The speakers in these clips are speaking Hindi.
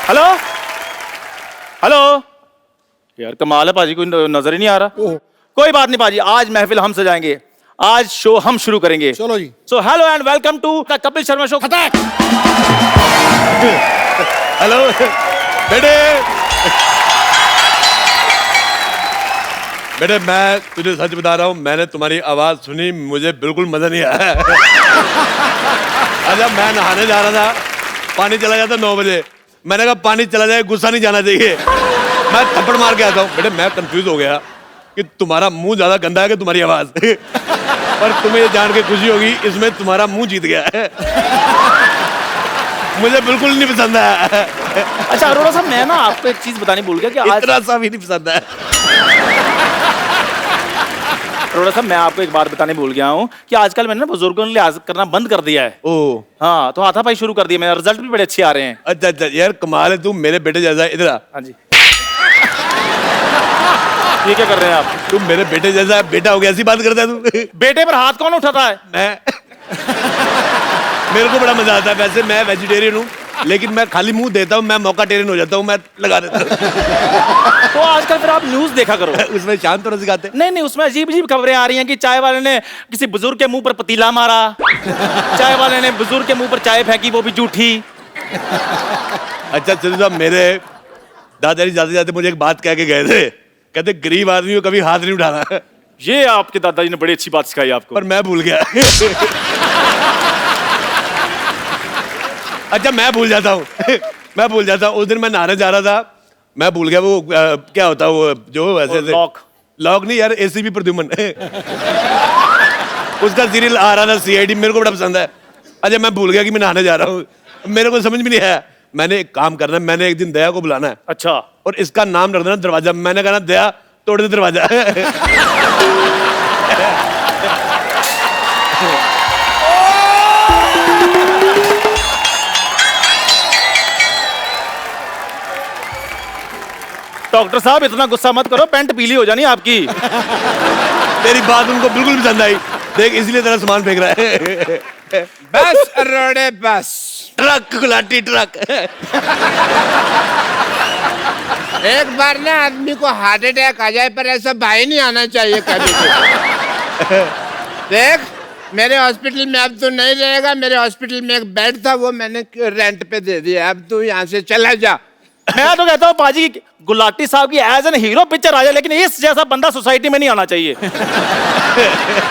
Hello hello. यार कमाल है पाजी, कोई नजर ही नहीं आ रहा। कोई बात नहीं पाजी, आज महफिल हम सजाएंगे, आज शो हम शुरू करेंगे। चलो जी। So hello and welcome to the Kapil Sharma show. Hello बेटे, बेटे मैं तुझे सच बता रहा हूँ, मैंने तुम्हारी आवाज सुनी, मुझे बिल्कुल मजा नहीं आया। अच्छा मैं नहाने जा रहा था, पानी चला जाता 9 बजे, मैंने कहा पानी चला जाए गुस्सा नहीं जाना चाहिए, मैं थप्पड़ मार के आता हूँ। बेटे मैं कंफ्यूज हो गया कि तुम्हारा मुंह ज्यादा गंदा है कि तुम्हारी आवाज। पर तुम्हें ये जान के खुशी होगी, इसमें तुम्हारा मुंह जीत गया है। मुझे बिल्कुल नहीं पसंद है। अच्छा अरोड़ा साहब, मैं ना आपको एक चीज बतानी भूल गया कि आज इतना सा भी नहीं पसंद है। अरोड़ा साहब, मैं आपको एक बात बताने भूल गया हूँ कि आजकल मैंने ना बुजुर्गों ने लिहाज करना बंद कर दिया है। ओह हाँ, तो हाथापाई शुरू कर दिया, मेरा रिजल्ट भी बड़े अच्छे आ रहे हैं। अच्छा अच्छा यार कमाल है, तू मेरे बेटे जैसा है। इधर आ। हाँ जी। ये क्या कर रहे हैं आप? तू मेरे बेटे जैसा बेटा हो गया, ऐसी बात करता है तू। बेटे पर हाथ कौन उठाता है? मैं मेरे को बड़ा मजा आता है। वैसे मैं वेजिटेरियन हूँ, लेकिन मैं खाली मुंह देता हूँ, मैं मौका टेरियन हो जाता हूँ, मैं लगा देता हूँ। तो आजकल फिर आप न्यूज देखा करो। उसमें शांत होना सिखाते। नहीं नहीं, उसमें अजीब अजीब खबरें आ रही हैं कि चाय वाले ने किसी बुजुर्ग के मुंह पर पतीला मारा, चाय वाले ने बुजुर्ग के मुंह पर चाय फेंकी, वो भी झूठी। अच्छा चलो साहब, मेरे दादाजी जाते जाते मुझे एक बात कह के गए थे, कहते गरीब आदमी को कभी हाथ नहीं उठाना। ये आपके दादाजी ने बड़ी अच्छी बात सिखाई आपको। पर मैं भूल गया। अच्छा मैं भूल जाता हूँ। मैं भूल जाता हूँ। उस दिन मैं नहाने जा रहा था, मैं भूल गया वो क्या होता है वो जो वैसे लॉक लॉक नहीं यार, एसीपी प्रद्युमन। उसका सीरियल आ रहा था सीआईडी, मेरे को बड़ा पसंद है। अच्छा मैं भूल गया कि मैं नहाने जा रहा हूँ, मेरे को समझ में नहीं आया। मैंने एक काम करना है, मैंने एक दिन दया को बुलाना है। अच्छा। और इसका नाम रख देना दरवाजा। मैंने कहा दया तोड़ दे दरवाजा। डॉक्टर साहब इतना गुस्सा मत करो, पैंट पीली हो जानी आपकी। तेरी बात उनको बिल्कुल पसंद आई, देख इसलिए तेरा सामान फेंक रहा है। बस अरोड़े बस। Truck Gulati truck. एक बार ना आदमी को हार्ट अटैक आ जाए, पर ऐसा भाई नहीं आना चाहिए कभी भी। देख मेरे हॉस्पिटल में अब तो नहीं रहेगा, मेरे हॉस्पिटल में एक बेड था, वो मैंने रेंट पे दे दिया, अब तू यहाँ से चला जा। मैं तो कहता हूँ पाजी, गुलाटी साहब की एज एन हीरो पिक्चर आ जाए, लेकिन इस जैसा बंदा सोसाइटी में नहीं आना चाहिए।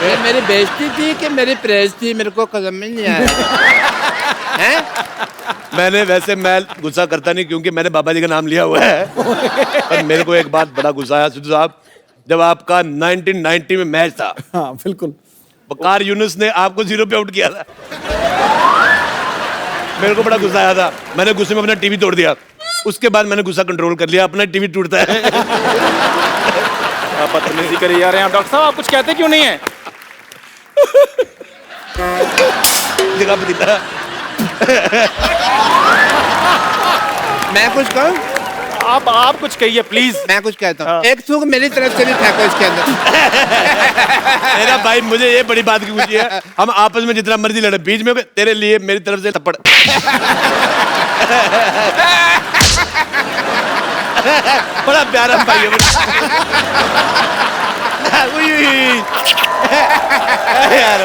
ये मेरी बेइज्जती थी कि मेरी प्रेज थी, मेरे को समझ नहीं आया। हैं? मैंने वैसे मैं गुस्सा करता नहीं, क्योंकि मैंने बाबा जी का नाम लिया हुआ है। पर मेरे को एक बात बड़ा गुस्सा आया सिद्धू साहब, जब आपका 1990 में मैच था। हाँ बिल्कुल। वकार यूनुस ने आपको 0 पे आउट किया था। मेरे को बड़ा गुस्सा आया था, मैंने गुस्से में अपना टीवी तोड़ दिया। उसके बाद मैंने गुस्सा कंट्रोल कर लिया, अपना टीवी टूटता है। आप बदतमीजी करे जा रहे हैं डॉक्टर साहब, आप कुछ कहते क्यों नहीं है? जगह पे दिखा। मैं कुछ कहूँ? आप कुछ कहिए प्लीज। मैं कुछ कहता हूँ। हाँ। एक थूक मेरी तरफ से भी फेंको इसके अंदर। मेरा भाई मुझे ये बड़ी बात की खुशी है, हम आपस में जितना मर्जी लड़े, बीच में तेरे लिए मेरी तरफ से थप्पड़। बड़ा प्यारा भाई है। यार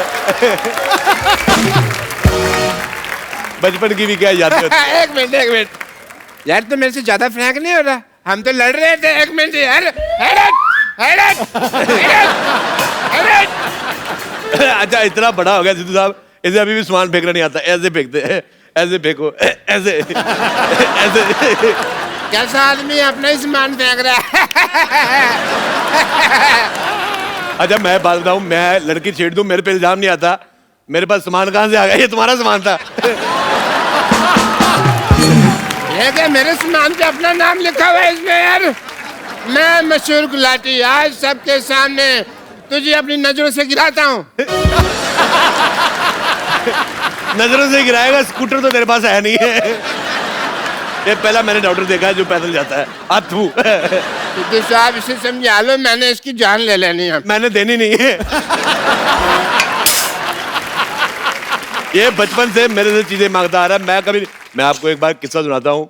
बचपन की भी क्या याद है। एक मिनट यार, तो मेरे से ज्यादा फ्रैंक नहीं हो रहा, हम तो लड़ रहे थे। एक मिनट यार। अच्छा इतना बड़ा हो गया सिद्धू साहब, इसे अभी भी सामान फेंकना नहीं आता, ऐसे फेंकते हैं, ऐसे फेंको, ऐसे ऐसे। कैसा आदमी अपना ही सामान फेंक रहा है। अच्छा मैं बात बताऊं, मैं लड़की छेड़ दूं, मेरे पे इल्जाम नहीं आता। मेरे पास सामान कहां से आ गया? ये तुम्हारा सामान था। ये क्या मेरे सामान पे अपना नाम लिखा हुआ है इसमें यार? मैं मशहूर गुलाटी आज सबके सामने तुझे अपनी नजरों से गिराता हूँ। नजरों से गिराएगा? स्कूटर तो तेरे पास है नहीं है। ये पहला मैंने डॉक्टर देखा है जो पैदल जाता है। अथू। सिद्धू साहब इसे समझा लो, मैंने इसकी जान ले लेनी है। मैंने देनी नहीं है। ये बचपन से मेरे से चीजें मांगता आ रहा है। मैं आपको एक बार किस्सा सुनाता हूँ।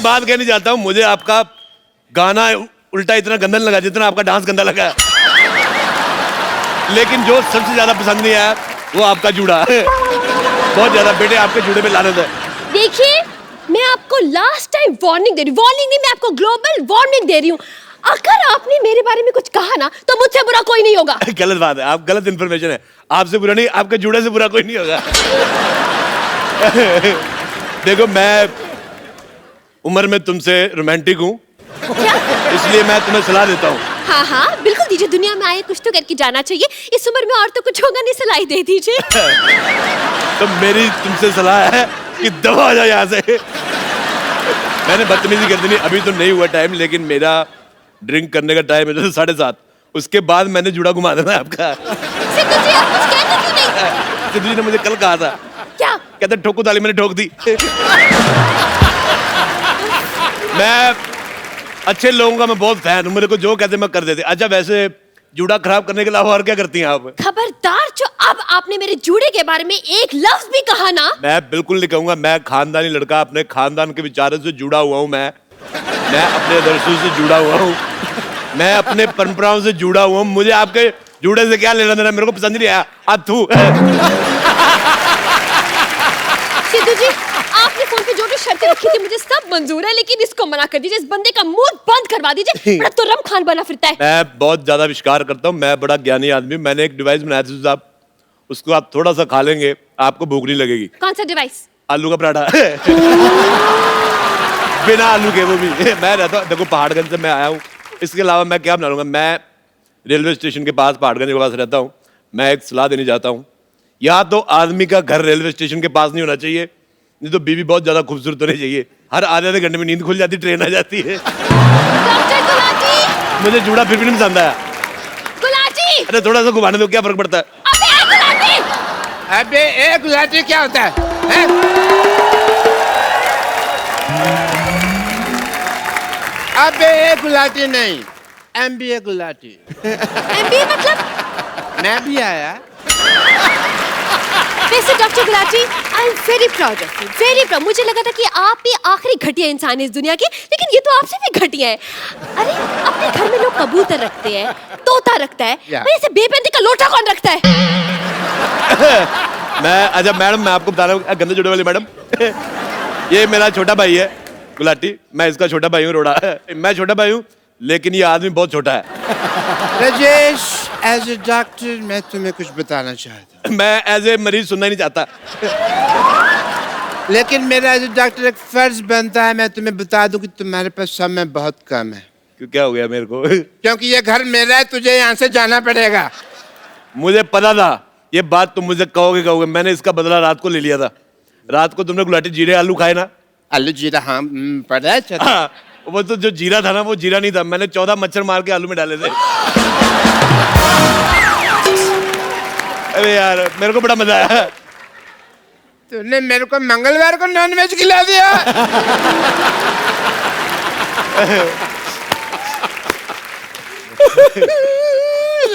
एक बात कहनी चाहता हूँ, मुझे आपका गाना उल्टा इतना गंदा नहीं लगा जितना आपका डांस गंदा लगा। लेकिन जो सबसे ज्यादा पसंद नहीं आया वो आपका जूड़ा। बहुत ज्यादा बेटे, आपके जूड़े पे लानत है। देखिए, मैं आपको लास्ट टाइम वार्निंग दे रही हूँ, वार्निंग नहीं, मैं आपको ग्लोबल वार्निंग दे रही हूँ। अगर आपने मेरे बारे में कुछ कहा ना तो मुझसे बुरा कोई नहीं होगा। गलत बात है, आप गलत इन्फॉर्मेशन है। आपसे बुरा नहीं, आपके जूड़े से बुरा कोई नहीं होगा। देखो, मैं उम्र में तुमसे रोमांटिक हूँ, इसलिए मैं तुम्हें सलाह देता हूँ। हाँ हाँ बिल्कुल दीजिए, दुनिया में आए कुछ तो करके जाना चाहिए। इस उम्र में और तो कुछ होगा नहीं, सलाह दे दीजिए। तो मेरी तुमसे सलाह है कि दबा आ जाओ यहाँ से। मैंने बदतमीजी कर दी, अभी तो नहीं हुआ टाइम, लेकिन मेरा ड्रिंक करने का टाइम है 7:30। उसके बाद मैंने जुड़ा घुमा देना आपका। सिद्धू जी, आप कुछ कहते क्यों नहीं? सिद्धू जी ने मुझे कल कहा था, क्या? कहते ठोको ताली, मैंने ठोक दी। मैं अच्छे लोगों का मैं बहुत फैन हूँ, मेरे को जो कहते मैं कर देते। अच्छा, वैसे जूड़ा खराब करने के अलावा और क्या करती हैं आप? खबरदार, जो अब आपने मेरे जूड़े के बारे में एक लफ्ज भी कहा ना। मैं बिल्कुल नहीं कहूंगा। मैं खानदानी लड़का, अपने खानदान के विचारों से जुड़ा हुआ हूँ। मैं अपने आदर्शों से जुड़ा हुआ हूँ, मैं अपने परंपराओं से जुड़ा हुआ हूँ। मुझे आपके जूड़े से क्या लेना देना, मेरे को पसंद नहीं आया। अथू। सिद्धू जी, आपने फोन पे जो भी शर्तें रखी थी मुझे सब मंजूर है, लेकिन इसको मना कर दीजिए। इस बंदे का मुंह बंद करवा दीजिए, बड़ा तुर्रम खान बना फिरता है। मैं बहुत ज्यादा विश्वास करता हूँ, मैं बड़ा ज्ञानी आदमी हूँ। मैंने एक डिवाइस बनाया था साहब, उसको आप थोड़ा सा खा लेंगे, आपको भूख नहीं लगेगी। कौन सा डिवाइस? आलू का पराठा। बिना आलू के, वो भी। मैं रहता हूँ, देखो पहाड़गंज से मैं आया हूँ, इसके अलावा मैं क्या बना लूंगा। मैं रेलवे स्टेशन के पास, पहाड़गंज के पास रहता हूँ। मैं एक सलाह देनी चाहता हूँ, या तो आदमी का घर रेलवे स्टेशन के पास नहीं होना चाहिए, नहीं तो बीवी बहुत ज्यादा खूबसूरत होनी चाहिए। हर आधे घंटे में नींद खुल जाती, ट्रेन आ जाती है। डॉक्टर गुलाटी! मुझे जूड़ा फिर भी नहीं पसंद आया। गुलाटी! अरे थोड़ा सा घुमाने दो, क्या फर्क पड़ता है? अबे गुलाटी! अबे ए गुलाटी क्या होता है? अबे ए गुलाटी नहीं, MBA गुलाटी। MBA मतलब? मैं भी आया। वैसे doctor Gulati, I am very proud of you, very proud. मुझे लगा था कि आप ही आखिरी घटिया इंसान है इस दुनिया के, लेकिन ये तो आपसे भी घटिया है। अरे, अपने घर में लोग कबूतर रखते हैं, तोता रखता है, भाई ऐसे बेपैंती का लोटा कौन रखता है? अच्छा मैडम, मैं आपको बता रहा हूँ, गंदे जुड़े वाली मैडम, ये मेरा छोटा भाई है गुलाटी, मैं इसका छोटा भाई हूँ रोड़ा। मैं छोटा भाई हूँ, लेकिन ये आदमी बहुत छोटा है। राजेश, एज ए डॉक्टर मैं तुम्हें कुछ बताना चाहता हूँ। मैं एज ए मरीज सुनना ही नहीं चाहता, लेकिन मेरा एज ए डॉक्टर एक फर्ज बनता है, मैं तुम्हें बता दूं कि तुम्हारे पास समय बहुत कम है। क्यों, क्या हो गया मेरे को? क्योंकि ये घर मेरा है, तुझे यहाँ से जाना पड़ेगा। मुझे पता था ये बात तुम मुझे कहोगे। मैंने इसका बदला रात को ले लिया था। रात को तुमने गुलाटी जीरे आलू खाए ना? आलू जीरा, हाँ पड़ा है। हाँ, वो तो जो जीरा था ना, वो जीरा नहीं था। मैंने 14 मच्छर मार के आलू में डाले थे। अरे यार, मेरे को बड़ा मजा आया। तूने मेरे को मंगलवार को नॉनवेज खिला दिया।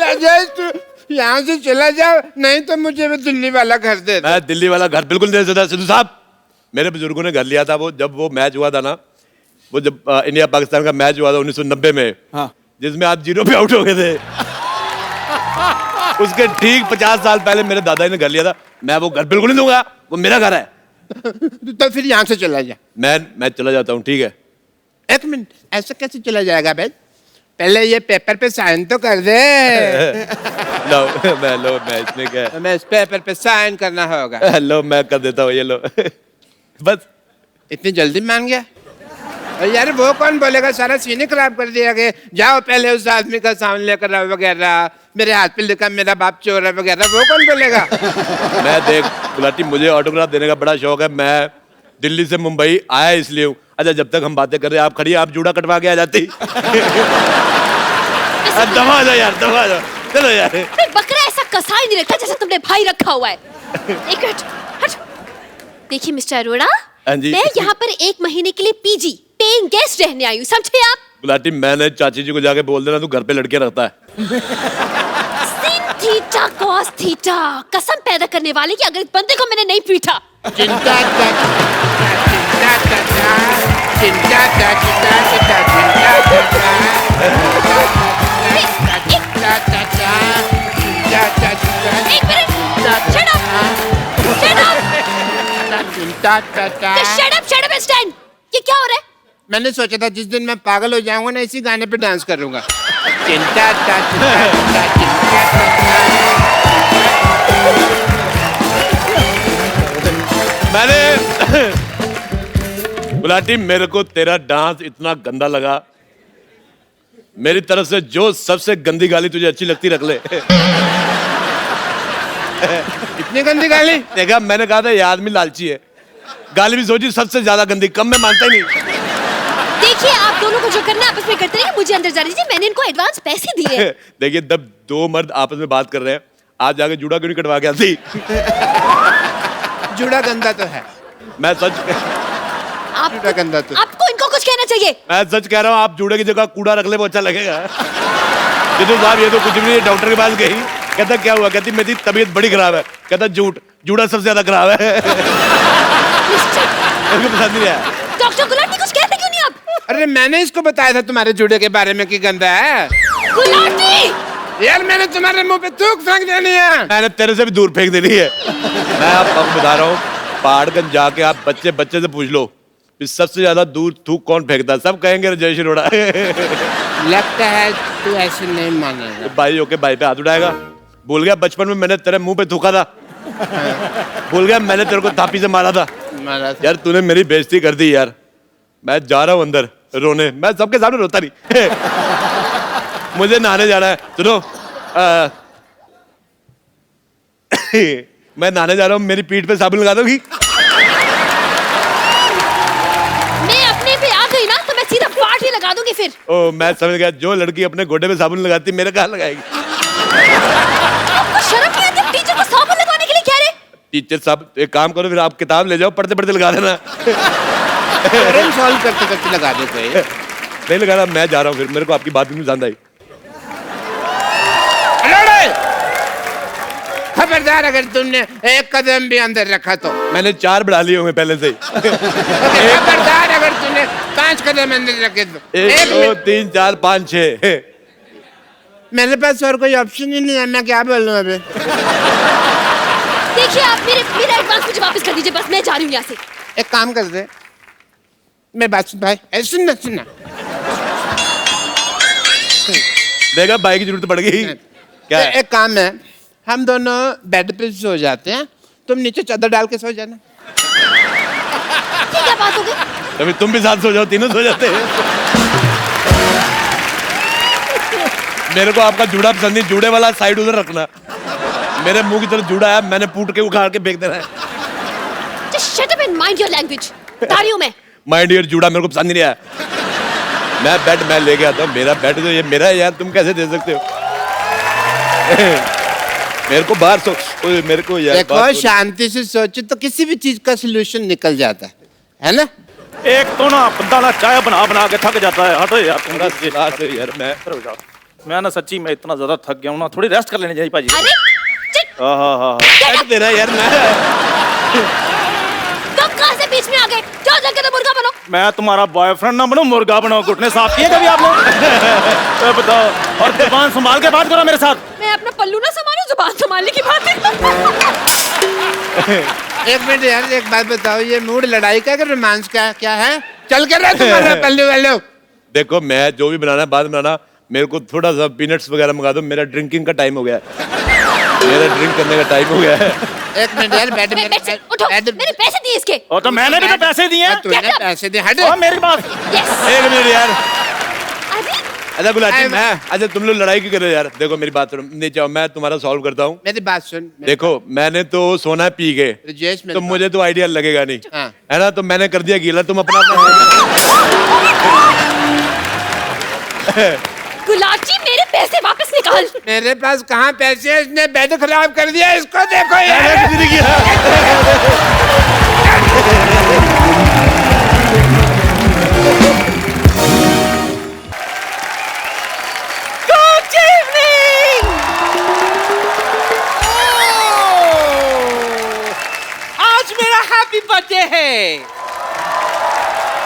राजेश, तू यहाँ से चला जाओ, नहीं तो मुझे भी दिल्ली वाला घर दे दे। मैं दिल्ली वाला घर बिल्कुल नहीं दे सकता सिद्धू साहब। मेरे बुजुर्गों ने घर लिया था, वो जब वो मैच हुआ था ना, वो जब इंडिया पाकिस्तान का मैच हुआ था 1990 में, हाँ, जिसमें आप 0 पे आउट हो गए थे। उसके ठीक 50 साल पहले मेरे दादा ने घर लिया था। मैं वो घर बिल्कुल नहीं दूंगा, वो मेरा घर है। तो फिर यहाँ से चला जा। मैं चला जाता हूँ, ठीक है? एक मिनट, ऐसा कैसे चला जाएगा भाई? पहले ये पेपर पे साइन तो कर दे। मैं इसमें क्या है? मैं इस पेपर पे साइन करना होगा। लो, मैं कर देता हूँ, ये लो। बस इतनी जल्दी मान गया? और यार वो कौन बोलेगा, सारा सीन खराब कर दिया गया। जाओ पहले उस आदमी का सामान लेकर आओ वगैरह, मेरे हाथ पे लिखा मेरा बाप चोर है वगैरह, वो कौन बोलेगा? मैं देख गुलाटी, मुझे ऑटोग्राफ देने का बड़ा शौक है। मैं दिल्ली से मुंबई आया इसलिए हूँ। अच्छा, जब तक हम बातें कर रहे हैं, आप खड़ी, आप जूड़ा कटवा के आ जाती। दबा जाओ यार, दबा जाओ, चलो यार। बकरा ऐसा कसा ही नहीं रखा जैसे तुमने भाई रखा हुआ है। एक मिनट, हट। देखिए मिस्टर अरोड़ा, मैं यहाँ पर 1 महीने के लिए पीजी पेइंग गेस्ट रहने आई हूँ, समझे आप? गुलाटी, मैंने चाची जी को जाके बोल देना तू घर पे लड़के रखता है। sin थीटा cos थीटा, कसम पैदा करने वाले की, अगर इस बंदे को मैंने नहीं पीटा। चिंता चिंता चा चिंता चिंता चिंता चिंता एक minute shut up shut up stand ये क्या हो रहा है मैंने सोचा था जिस दिन मैं पागल हो जाऊंगा ना इसी गाने पे डांस करूंगा चिंता चा चिंता चिंता चिंता मैंने गुलाटी मेरे को तेरा डांस इतना गंदा लगा मेरी तरफ से जो सबसे गंदी गाली तुझे अच्छी लगती रख ले इतनी गंदी गाली देखा मैंने कहा था ये आदमी लालची है गाली भी सोची सबसे ज्यादा गंदी कम में मानता ही नहीं देखिए आप दोनों को जो करना है आपस में करते रहिए मुझे अंदर जाने दीजिए मैंने इनको एडवांस पैसे दिए हैं। देखिए जब दो मर्द आपस में बात कर रहे हैं आज जाके जूड़ा क्यों नहीं कटवा के आती जुड़ा गंदा तो है मैं सच जुड़ा गंदा तो आपको इनको कुछ कहना चाहिए मैं सच कह रहा हूँ आप जूड़े की जगह कूड़ा रख ले वो अच्छा लगेगा जितू साहब ये तो कुछ भी नहीं डॉक्टर के पास गई कहता क्या हुआ कहती मेरी तबीयत बड़ी खराब है कहता जूड़ा सबसे ज्यादा खराब है मेरे को पसंद नहीं आया डॉक्टर गुलाटी कुछ कहते क्यों नहीं आप अरे मैंने इसको बताया था तुम्हारे जुड़े के बारे में कि गंदा है गुलाटी यार मैंने तुम्हारे मुंह पे थूक फेंक देनी है मैंने तेरे से भी दूर फेंक देनी है मैं आपको बता रहा हूँ पहाड़गंज जाके आप बच्चे से पूछ लो कि सबसे ज्यादा दूर थूक कौन फेंकता है सब कहेंगे राजेश अरोड़ा लगता है तू ऐसे नहीं मानेगा भाई होके भाई पे हाथ उठाएगा भूल गया बचपन में मैंने तेरे मुंह पे थूका था भूल गया मैंने तेरे को थापी से मारा था यार तूने मेरी बेइज्जती कर दी यार मैं जा रहा हूँ अंदर रोने मैं सबके सामने रोता नहीं मुझे नहाने जाना है सुनो मैं नहाने जा रहा हूँ मेरी पीठ पे साबुन लगा दोगी मैं अपने पे आ गई ना तो मैं सीधा पार्ट ही लगा दूंगी फिर ओ मैं समझ गया जो लड़की अपने गोडे पे साबुन लगाती मेरे कहाँ लगाएगी आपको शर्म नहीं आती टीचर को साबुन लगाने के लिए कह रहे टीचर साहब एक काम करो फिर आप किताब ले जाओ पढ़ते पढ़ते लगा देना प्रॉब्लम सॉल्व करते करते लगा दे कोई नहीं लगा रहा मैं जा रहा हूँ फिर मेरे को आपकी बात भी पसंद आई खबरदार अगर तुमने एक कदम भी अंदर रखा तो मैंने 4 बढ़ा लिए होंगे पहले से ही खबरदार अगर तुमने 5 कदम अंदर रखे तो 1 2 3 4 5 6 मेरे पास और कोई ऑप्शन ही नहीं है मैं क्या बोलूं अभी देखिए आप मेरा एडवांस मुझे वापस कर दीजिए बस मैं जा रही हूँ यहाँ से एक काम कर दे मैं बात सुन भाई सुनना देखा भाई की जरूरत पड़ गई क्या है? एक काम है हम दोनों बेड पे सो जाते हैं तुम नीचे चादर डाल के सो जाना ये क्या बात हो गई कभी तुम भी साथ सो जाओ तीनों सो जाते हैं मेरे को आपका जूड़ा पसंद नहीं जूड़े वाला साइड उधर रखना मेरे मुंह की तरफ जूड़ा है मैंने पूट के उखाड़ के फेंक देना है Just shut up and mind your language बता रही हूँ मैं माय डियर जूड़ा मेरे को पसंद नहीं आया मैं बेड मैं ले गया था मेरा बेड तो ये मेरा है यार तुम कैसे दे सकते हो मेरे को बाहर सो मेरे को यार देखो शांति से सोचो तो किसी भी चीज का सोल्यूशन निकल जाता है ना एक तो ना बंदा ना चाय बना बना के थक जाता है हटो यार तुम यार मैं ना सच्ची मैं इतना ज्यादा थक गया हूँ ना थोड़ी रेस्ट कर लेनी चाहिए भाजी अरे चिट हाँ तेरा यार मैं कब कहाँ से बीच में आ गए जाओ जाके तो मुर्गा बनो मैं तुम्हारा बॉयफ्रेंड ना बनो मुर्गा बनो घुटने साफ किए कभी आप लोग तो बताओ और जुबान संभाल के बात करो मेरे साथ मैं अपना पल्लू ना संभालूं जुबान संभालने की बात है एक मिनट यार एक बात बताओ ये मूड लड़ाई का रोमांस का क्या है चल कर रहा है तुम्हारा पल्लू वालो देखो मैं जो भी बनाना बाद में बनाना मेरे को थोड़ा सा पीनट्स वगैरह मंगा दो मेरा ड्रिंकिंग का टाइम हो गया है मेरा ड्रिंक करने का टाइम हो गया है एक मिनट यार बैठ उठो मेरे पैसे दिए इसके और तो मैंने भी तो पैसे दिए हैं तूने पैसे दे हट और मेरे पास यस एक मिनट यार अरे अच्छा गुलाटी मैं अच्छा तुम लोग लड़ाई क्यों कर रहे हो यार देखो मेरी बात सुनो नीचे आओ मैं तुम्हारा सॉल्व करता हूँ मेरी बात सुन देखो मैंने तो सोना पी गए राजेश तो मुझे तो आइडिया लगेगा नहीं हाँ। है ना तो मैंने कर दिया गीला तुम अपना गुलाटी मेरे पैसे वापस निकाल मेरे पास कहाँ पैसे है इसने बेड खराब कर दिया इसको देखो यार किसी ने किया Good evening! आज मेरा हैप्पी बर्थडे है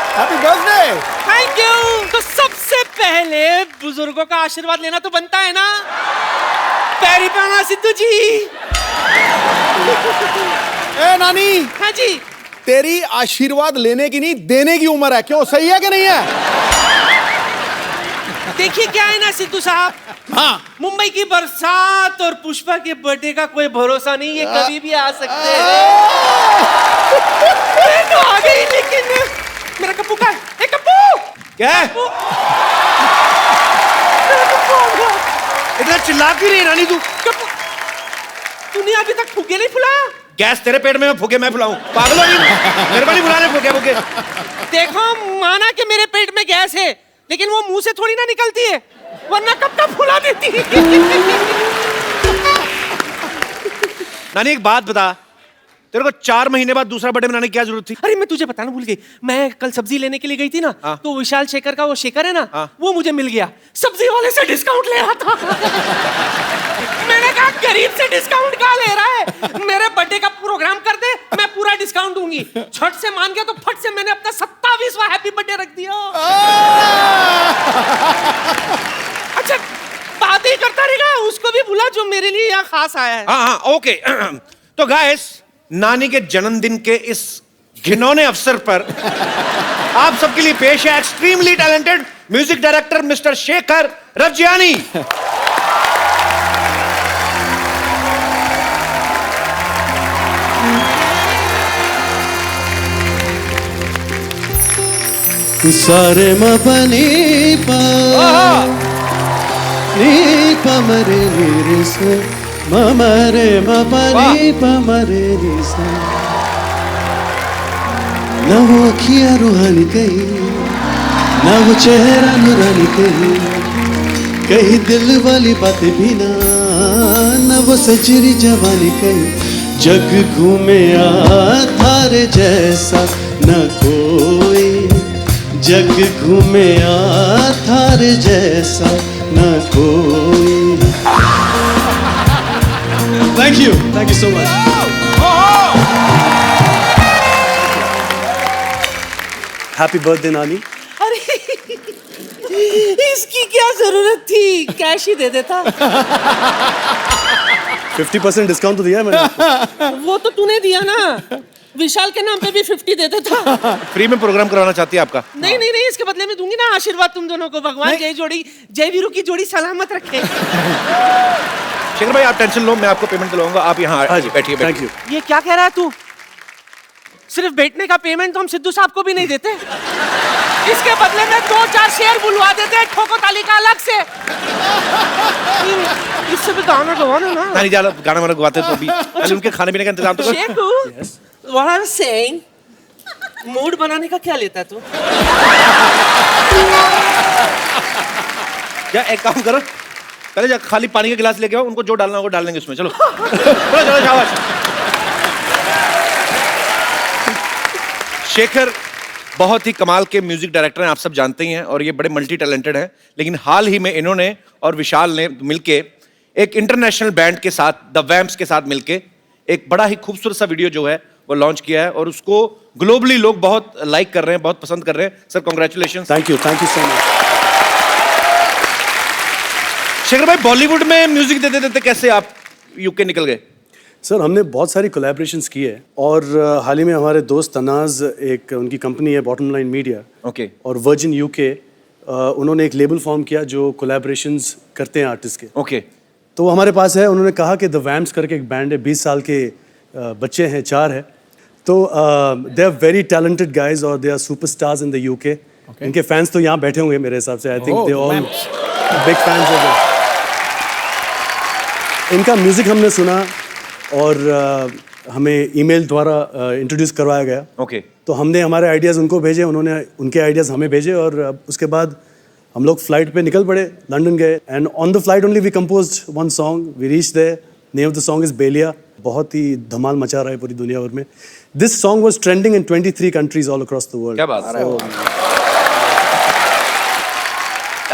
हैप्पी बर्थडे। Thank you. तो सबसे पहले बुजुर्गों का आशीर्वाद लेना तो बनता है ना। पैरी पाना सिद्धू जी। ए नानी, हाँ जी। तेरी आशीर्वाद लेने की नहीं देने की उम्र है, क्यों? सही है कि नहीं है? देखिए क्या है ना सिद्धू साहब, हाँ, मुंबई की बरसात और पुष्पा के बर्थडे का कोई भरोसा नहीं, ये कभी भी आ सकते हैं। मैं तो आ गई, लेकिन मेरा कप्पू का है। कप्पू क्या है? इतना चिल्ला क्यों रही है रानी तू? कप्पू, तूने अभी तक फुगे नहीं फुलाया? गैस तेरे पेट में फूके मैं फुलाऊं? पागल हो गई? मेरे को नहीं बुलाने फूके फूके। देखो, माना कि मेरे पेट में गैस है, लेकिन वो मुंह से थोड़ी ना निकलती है, वरना कब तक फुला देती। नानी एक बात बता, तेरे को 4 महीने बाद दूसरा बर्थडे मनाने की क्या जरूरत थी? अरे मैं तुझे बताना भूल गई, मैं कल सब्जी लेने के लिए गई थी ना, तो विशाल शेखर का वो शेखर है ना, वो मुझे मिल गया, सब्जी वाले से डिस्काउंट ले रहा था। मैंने कहा गरीब से डिस्काउंट कहाँ ले रहा है, मेरे बर्थडे का प्रोग्राम कर दे, मैं पूरा डिस्काउंट दूंगी। छठ से मान गया तो फट से मैंने अपना 27वां हैप्पी बर्थडे रख दिया। अच्छा, बात ही करता रहेगा, उसको भी बुला जो मेरे लिए यहाँ खास आया है। हाँ हाँ ओके। तो गाइस, नानी के जन्मदिन के इस घिनौने अवसर पर आप सबके लिए पेश है extremely talented music director mister Shekhar Ravjiani. सारे मपनी पा नी पमरे नी से ममरे मपनी पमरे नी से न वो अखियाँ रूहानी कहीं, न वो चेहरा नूरानी कहीं दिल वाली बातें भी ना, न वो सजरी जवानी कहीं। जग घूमे थारे जैसा न कोई, जग घूमे थारे जैसा न कोई। Thank you so much. Happy birthday नानी। अरे इसकी क्या जरूरत थी, कैश ही दे देता। 50% डिस्काउंट तो दिया है मैंने। वो तो तूने दिया ना, विशाल के नाम पे भी 50 दे देता। फ्री में प्रोग्राम करवाना चाहती है आपका? नहीं नहीं नहीं, इसके बदले में दूंगी ना आशीर्वाद तुम दोनों को। भगवान जय वीरू की जोड़ी सलामत रखे। शेखर भाई आप टेंशन लो, मैं आपको पेमेंट दिलवाऊंगा, आप यहाँ बैठिए। Thank you. ये क्या कह रहा है तू? सिर्फ बैठने का पेमेंट तो हम सिद्धू साहब को भी नहीं देते, इसके बदले में 2-4 शेयर बुलवा देते हैं ठोको ताली का अलग से। इससे भी गाना गवाना ना। नानी जान गाना वाना गवाते तो अभी पहले उनके खाने पीने का इंतजाम तो कर। Shekhu, what I'm saying, mood बनाने का क्या लेता तू? या एक काम करो, पहले जा खाली पानी के गिलास लेके आओ, उनको जो डालना होगा डाल देंगे उसमें। चलो चलो शाबाश। शेखर बहुत ही कमाल के म्यूजिक डायरेक्टर हैं, आप सब जानते ही हैं, और ये बड़े मल्टी टैलेंटेड हैं। लेकिन हाल ही में इन्होंने और विशाल ने मिलके एक इंटरनेशनल बैंड के साथ, द वैम्प्स के साथ मिलके एक बड़ा ही खूबसूरत सा वीडियो जो है वो लॉन्च किया है, और उसको ग्लोबली लोग बहुत लाइक कर रहे हैं, बहुत पसंद कर रहे हैं। Sir congratulation. Thank you so much. Shekhar भाई, बॉलीवुड में म्यूजिक देते देते कैसे आप यूके निकल गए? सर हमने बहुत सारी कोलैबोरेशंस की है, और हाल ही में हमारे दोस्त तनाज, एक उनकी कंपनी है बॉटम लाइन मीडिया, ओके, और वर्जिन यूके, उन्होंने एक लेबल फॉर्म किया जो कोलैबोरेशंस करते हैं आर्टिस्ट के। ओके, तो वो हमारे पास है। उन्होंने कहा कि द वैम्प्स करके एक बैंड है, 20 साल के बच्चे हैं, 4 है, तो they are very talented guys और they are superstars in the UK. इनके फैंस तो यहाँ बैठे होंगे मेरे हिसाब से। I think they all big fans of इनका म्यूजिक हमने सुना, और हमें ईमेल द्वारा इंट्रोड्यूस करवाया गया। ओके, तो हमने हमारे आइडियाज़ उनको भेजे, उन्होंने उनके आइडियाज़ हमें भेजे, और उसके बाद हम लोग फ्लाइट पे निकल पड़े, लंदन गए, and on the flight only we composed one song, we reached there. Name of the song is Beliya. बहुत ही धमाल मचा रहा है पूरी दुनिया भर में। This song was trending in 23 countries all across the world. क्या बात है।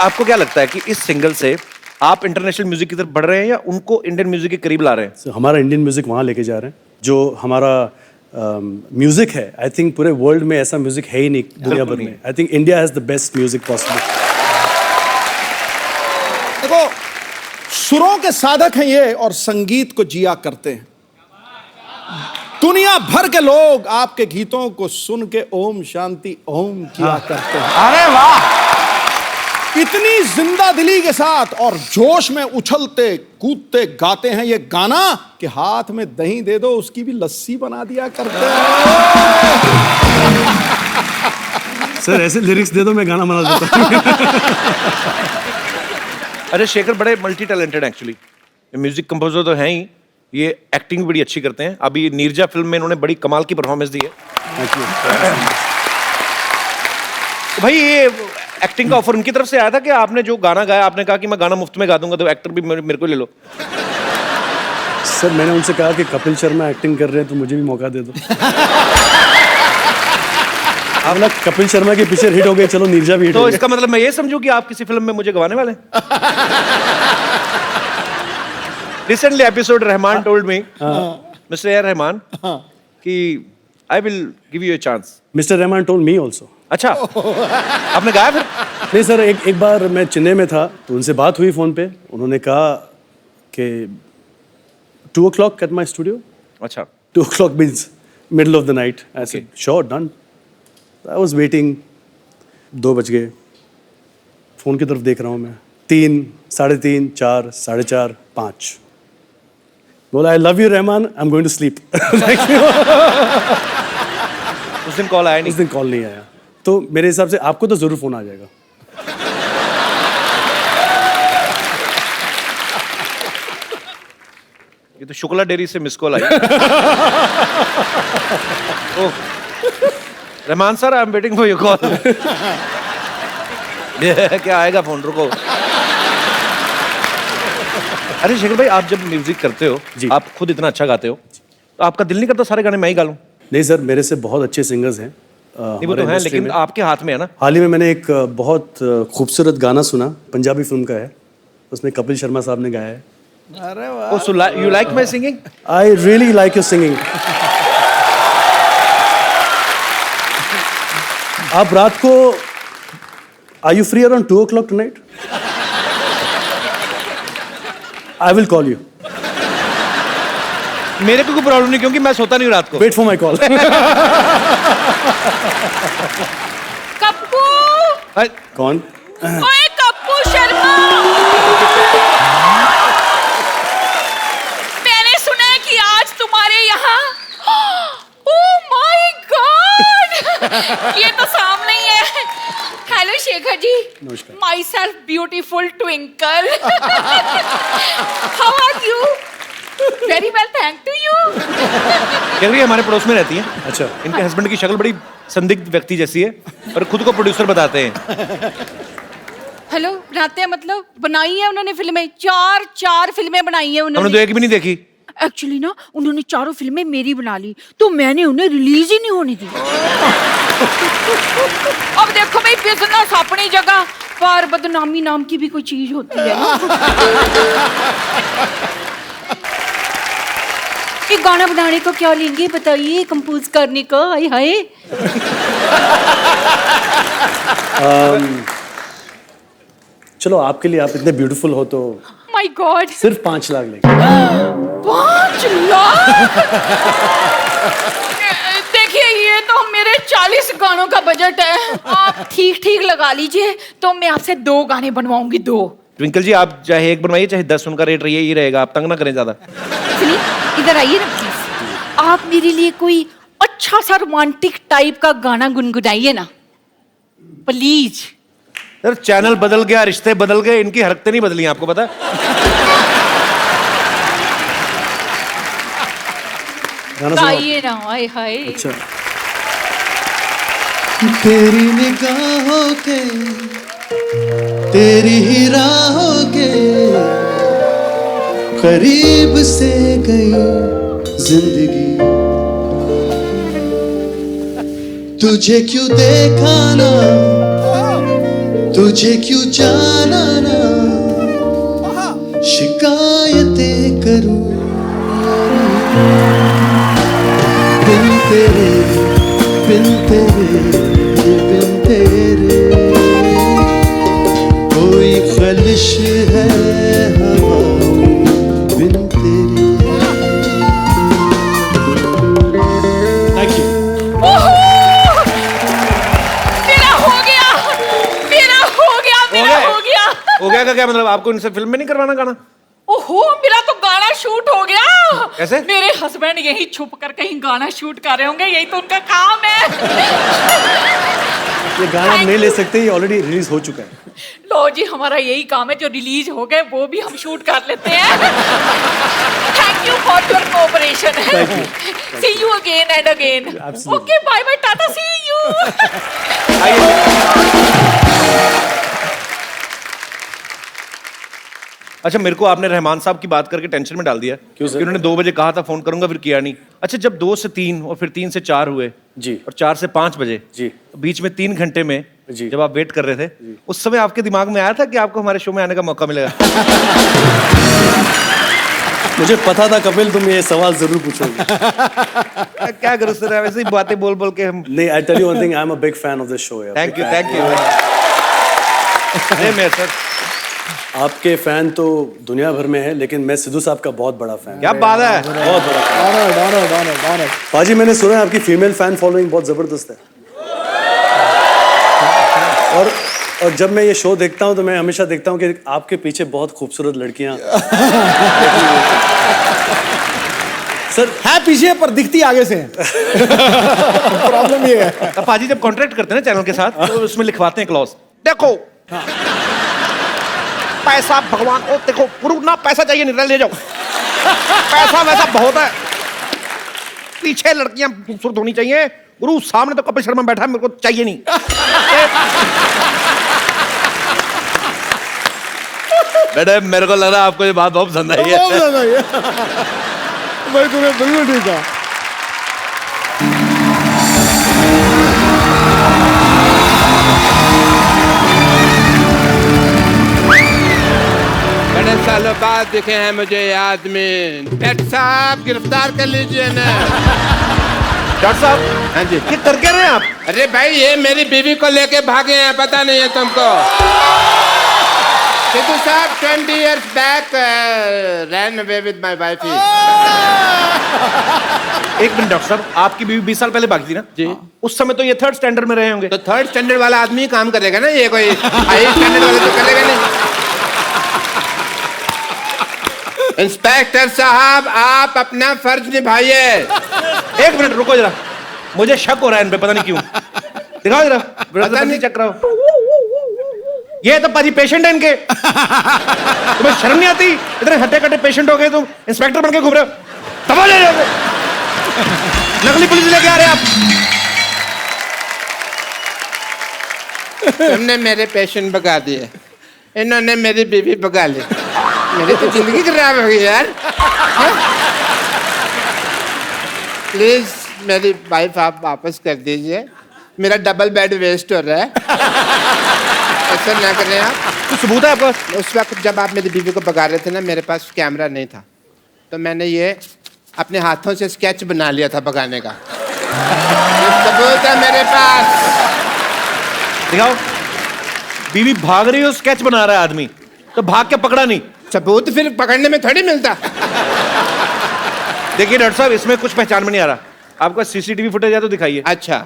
आपको क्या लगता है कि इस सिंगल से आप इंटरनेशनल म्यूजिक की तरफ बढ़ रहे हैं या उनको इंडियन म्यूजिक के करीब ला रहे हैं? हमारा इंडियन म्यूजिक वहाँ लेके जा रहे हैं। जो हमारा म्यूजिक है, आई थिंक पूरे वर्ल्ड में ऐसा म्यूजिक है ही नहीं दुनिया भर में. I think India has the best music possible. देखो, सुरों के साधक हैं ये और संगीत को जिया करते हैं. दुनिया भर के लोग आपके गीतों को सुन के ओम शांति ओम किया करते हैं. अरे वाह. इतनी जिंदा दिली के साथ और जोश में उछलते कूदते गाते हैं ये गाना कि हाथ में दही दे दो उसकी भी लस्सी बना दिया करते हैं. सर ऐसे लिरिक्स दे दो, मैं गाना बना देता हूँ. अरे शेखर बड़े multi talented actually. Music composer तो हैं ही, ये एक्टिंग भी बड़ी अच्छी करते हैं. अभी नीरजा फिल्म में इन्होंने बड़ी कमाल की परफॉर्मेंस दी है. तो भाई ये एक्टिंग का ऑफर उनकी तरफ से आया था कि आपने जो गाना गाया आपने कहा कि मैं गाना मुफ्त में गा दूंगा तो एक्टर भी मेरे को ले लो. सर मैंने उनसे कहा कि कपिल शर्मा एक्टिंग कर रहे हैं तो मुझे भी मौका दे दो. आप ना कपिल शर्मा के पीछे हिट हो गए, चलो नीरजा भी हिट तो हो इसका मतलब मैं ये समझूं कि आप किसी फिल्म में मुझे गवाने वाले हैं. Recently episode Rahman told me, Mr. A. Rahman, कि I will give you a chance. Mister Rahman told me also. अच्छा, आपने गाया फिर? नहीं सर, एक बार मैं चेन्नई में था तो उनसे बात हुई फोन पे. उन्होंने कहा कि 2 o'clock at my studio. अच्छा. 2 o'clock means middle of the night. I said, sure, done. I was waiting. 2 बज गए. फोन की तरफ देख रहा हूँ मैं. 3, 3:30, 4, 4:30, 5. बोला I love you Rahman, I'm going to sleep. उस दिन कॉल आया उस नहीं. दिन कॉल नहीं आया. तो मेरे हिसाब से आपको तो जरूर फोन आ जाएगा. ये तो शुक्ला डेयरी से miss call I. Oh, Rahman sir, I am waiting for your call. क्या आएगा फोन, रुको. अरे शेखर भाई, आप जब म्यूजिक करते हो, आप खुद इतना अच्छा गाते हो, तो आपका दिल नहीं करता सारे गाने मैं ही गा लूं? नहीं सर, मेरे से बहुत अच्छे सिंगर्स हैं. नहीं वो तो है, लेकिन आपके हाथ में है ना. हाल ही में मैंने एक बहुत खूबसूरत गाना सुना, पंजाबी फिल्म का है. उसमें कपिल शर्मा साहब ने गाया है. अरे वाह. Oh, so you like my singing? I really like your singing. आप रात को Are you free around 2 o'clock tonight? I will call you. मेरे को कोई प्रॉब्लम नहीं, क्योंकि मैं सोता नहीं हूँ रात को. Wait for my call. Kappu, कौन? ओए कप्पू शर्मा, मैंने सुना है कि आज तुम्हारे यहाँ, ओह माय गॉड, ये तो सामने ही है. हेलो शेखर जी. नमस्कार. Myself beautiful Twinkle. How are you? Very well, thank to you. कह रही है हमारे पड़ोस में रहती हैं. अच्छा. इनके हस्बैंड की शक्ल बड़ी संदिग्ध व्यक्ति जैसी है और खुद को प्रोड्यूसर बताते हैं. हेलो, बनाते हैं मतलब बनाई है उन्होंने फिल्में, चार फिल्में बनाई है हमने उन्होंने. तो एक भी नहीं देखी. एक्चुअली ना उन्होंने चारों फिल्में मेरी बना ली, तो मैंने उन्हें रिलीज ही नहीं होने दी. अब देखो भाई, बिजनेस अपनी जगह पर बदनामी नाम की भी कोई चीज होती है ना. ये गाना बनाने को क्या लेंगे बताइए, कंपोज करने का. हाय हाय. चलो आपके लिए, आप इतने ब्यूटीफुल हो तो माय गॉड, सिर्फ 5 लाख लेंगे. 5 लाख? देखिए, ये तो मेरे 40 गानों का बजट है. आप ठीक लगा लीजिए, तो मैं आपसे 2 गाने बनवाऊंगी. 2. ट्विंकल जी, आप चाहे 1 बनवाइए चाहे 10, उनका रेट रही रहेगा. आप तंग ना करें ज्यादा. सुनिए, इधर आइए ना प्लीज. आप मेरे लिए कोई अच्छा सा रोमांटिक टाइप का गाना गुनगुनाइए ना प्लीज. सर, चैनल बदल गया, रिश्ते बदल गए, इनकी हरकतें नहीं बदली, आपको पता है? गाना सुनो. गाइए ना. हाय हाय. अच्छा. तेरी निगाहों के, तेरी ही राहों के करीब से गई जिंदगी. तुझे क्यों देखा ना, तुझे क्यों जाना ना, शिकायतें करूं. बिन तेरे बिन तेरे बिन तेरे कोई खलिश है हवा बिन तेरे। Thank you. मेरा हो गया, मेरा हो गया, मेरा हो गया। हो गया का क्या मतलब? आपको इनसे फिल्म में नहीं करवाना गाना? ओहो, मेरा तो गाना शूट हो गया। कैसे? मेरे हस्बैंड यही छुप कर कहीं गाना शूट कर रहे होंगे, यही तो उनका काम है। ये गाना हम नहीं ले सकते, ये ऑलरेडी रिलीज हो चुका है। लो जी, हमारा यही काम है, जो रिलीज हो गए वो भी हम शूट कर लेते हैं। Thank you for your cooperation. See you again and again. Okay, bye bye, tata, see you. अच्छा, मेरे को आपने रहमान साहब की बात करके टेंशन में डाल दिया। क्यों सर? उन्होंने 2 बजे कहा था फोन करूंगा, फिर किया नहीं। अच्छा, जब 2 से 3 और फिर 3 से 4 हुए जी, और 4 से 5 बजे जी, बीच में 3 घंटे में जी, जब आप वेट कर रहे थे, उस समय आपके दिमाग में आया था कि आपको हमारे शो में आने का मौका मिलेगा? मुझे पता था कपिल तुम ये सवाल जरूर पूछोगे। क्या करूं सर, वैसे ही बातें बोल बोल के हम। नहीं, I tell you one thing, I am a big fan of this show. Thank you, thank you. मैं सर आपके फैन तो दुनिया भर में है, लेकिन मैं सिद्धू साहब का बहुत बड़ा फैन। क्या बात है, बहुत बड़ा fan। पाजी, मैंने सुना है आपकी फीमेल फैन फॉलोइंग बहुत जबरदस्त है। और जब मैं ये शो देखता हूँ तो मैं हमेशा देखता हूँ कि आपके पीछे बहुत खूबसूरत लड़कियां सर है पीछे पर दिखती आगे से। प्रॉब्लम ये है। अब पाजी जब कॉन्ट्रैक्ट करते हैं ना चैनल के साथ, तो उसमें लिखवाते हैं क्लॉज, देखो पैसा भगवान, ओ देखो गुरु ना, पैसा चाहिए नहीं, ले जाओ, पैसा वैसा बहुत है, पीछे लड़कियां खूबसूरत होनी चाहिए, गुरु सामने तो कपिल शर्मा बैठा है, मेरे को चाहिए नहीं। बेटे, मेरे को लग रहा है आपको ये बात बहुत पसंद आई है। भाई तुम्हें बिल्कुल ठीक है। बड़े सालों बाद दिखे हैं मुझे ये आदमी। डॉक्टर साहब, गिरफ्तार कर लीजिए ना। डॉक्टर साहब, हाँ जी। ये कर क्या रहे हैं आप? अरे भाई, ये मेरी बीवी को लेके भागे हैं, पता नहीं है तुमको? सिद्धू साहब 20 years back ran away with my wife. एक मिनट डॉक्टर साहब, आपकी बीवी 20 साल पहले भागी थी ना जी। उस समय तो ये 3rd स्टैंडर्ड में रहे होंगे। तो 3rd स्टैंडर्ड वाला आदमी ही काम करेगा ना, ये कोई हाई स्टैंडर्ड वाला तो करेगा नहीं। इंस्पेक्टर साहब, आप अपना फर्ज निभाइए। एक मिनट रुको जरा, मुझे शक हो रहा है इन पे, पता नहीं क्यों। दिखाओ जरा, पता नहीं चेक कराओ। ये तो पाजी पेशेंट है इनके। तुम्हें शर्म नहीं आती? इतने हट्टे कट्टे पेशेंट हो गए, तुम इंस्पेक्टर बन के घूम रहे हो। दबा ले जाओगे, नकली पुलिस लेके आ रहे हैं आप। तुमने मेरे पेशेंट भगा दिए, इन्होंने मेरी बीवी भगा ली। मेरी तो जिंदगी खराब हो गई यार। प्लीज मेरी वाइफ आप वापस कर दीजिए, मेरा डबल बेड वेस्ट हो रहा है। ऐसा ना करें आप। तो सबूत है आपका? उस वक्त जब आप मेरी बीवी को भगा रहे थे ना, मेरे पास कैमरा नहीं था, तो मैंने ये अपने हाथों से स्केच बना लिया था भगाने का। ये सबूत है मेरे पास। दिखाओ, बीवी भाग रही हो, स्केच बना रहा है आदमी, तो भाग के पकड़ा नहीं। सबूत फिर पकड़ने में थोड़ी मिलता। देखिए डॉक्टर साहब, इसमें कुछ पहचान में नहीं आ रहा। आपका सीसीटीवी फुटेज है तो दिखाइए। अच्छा,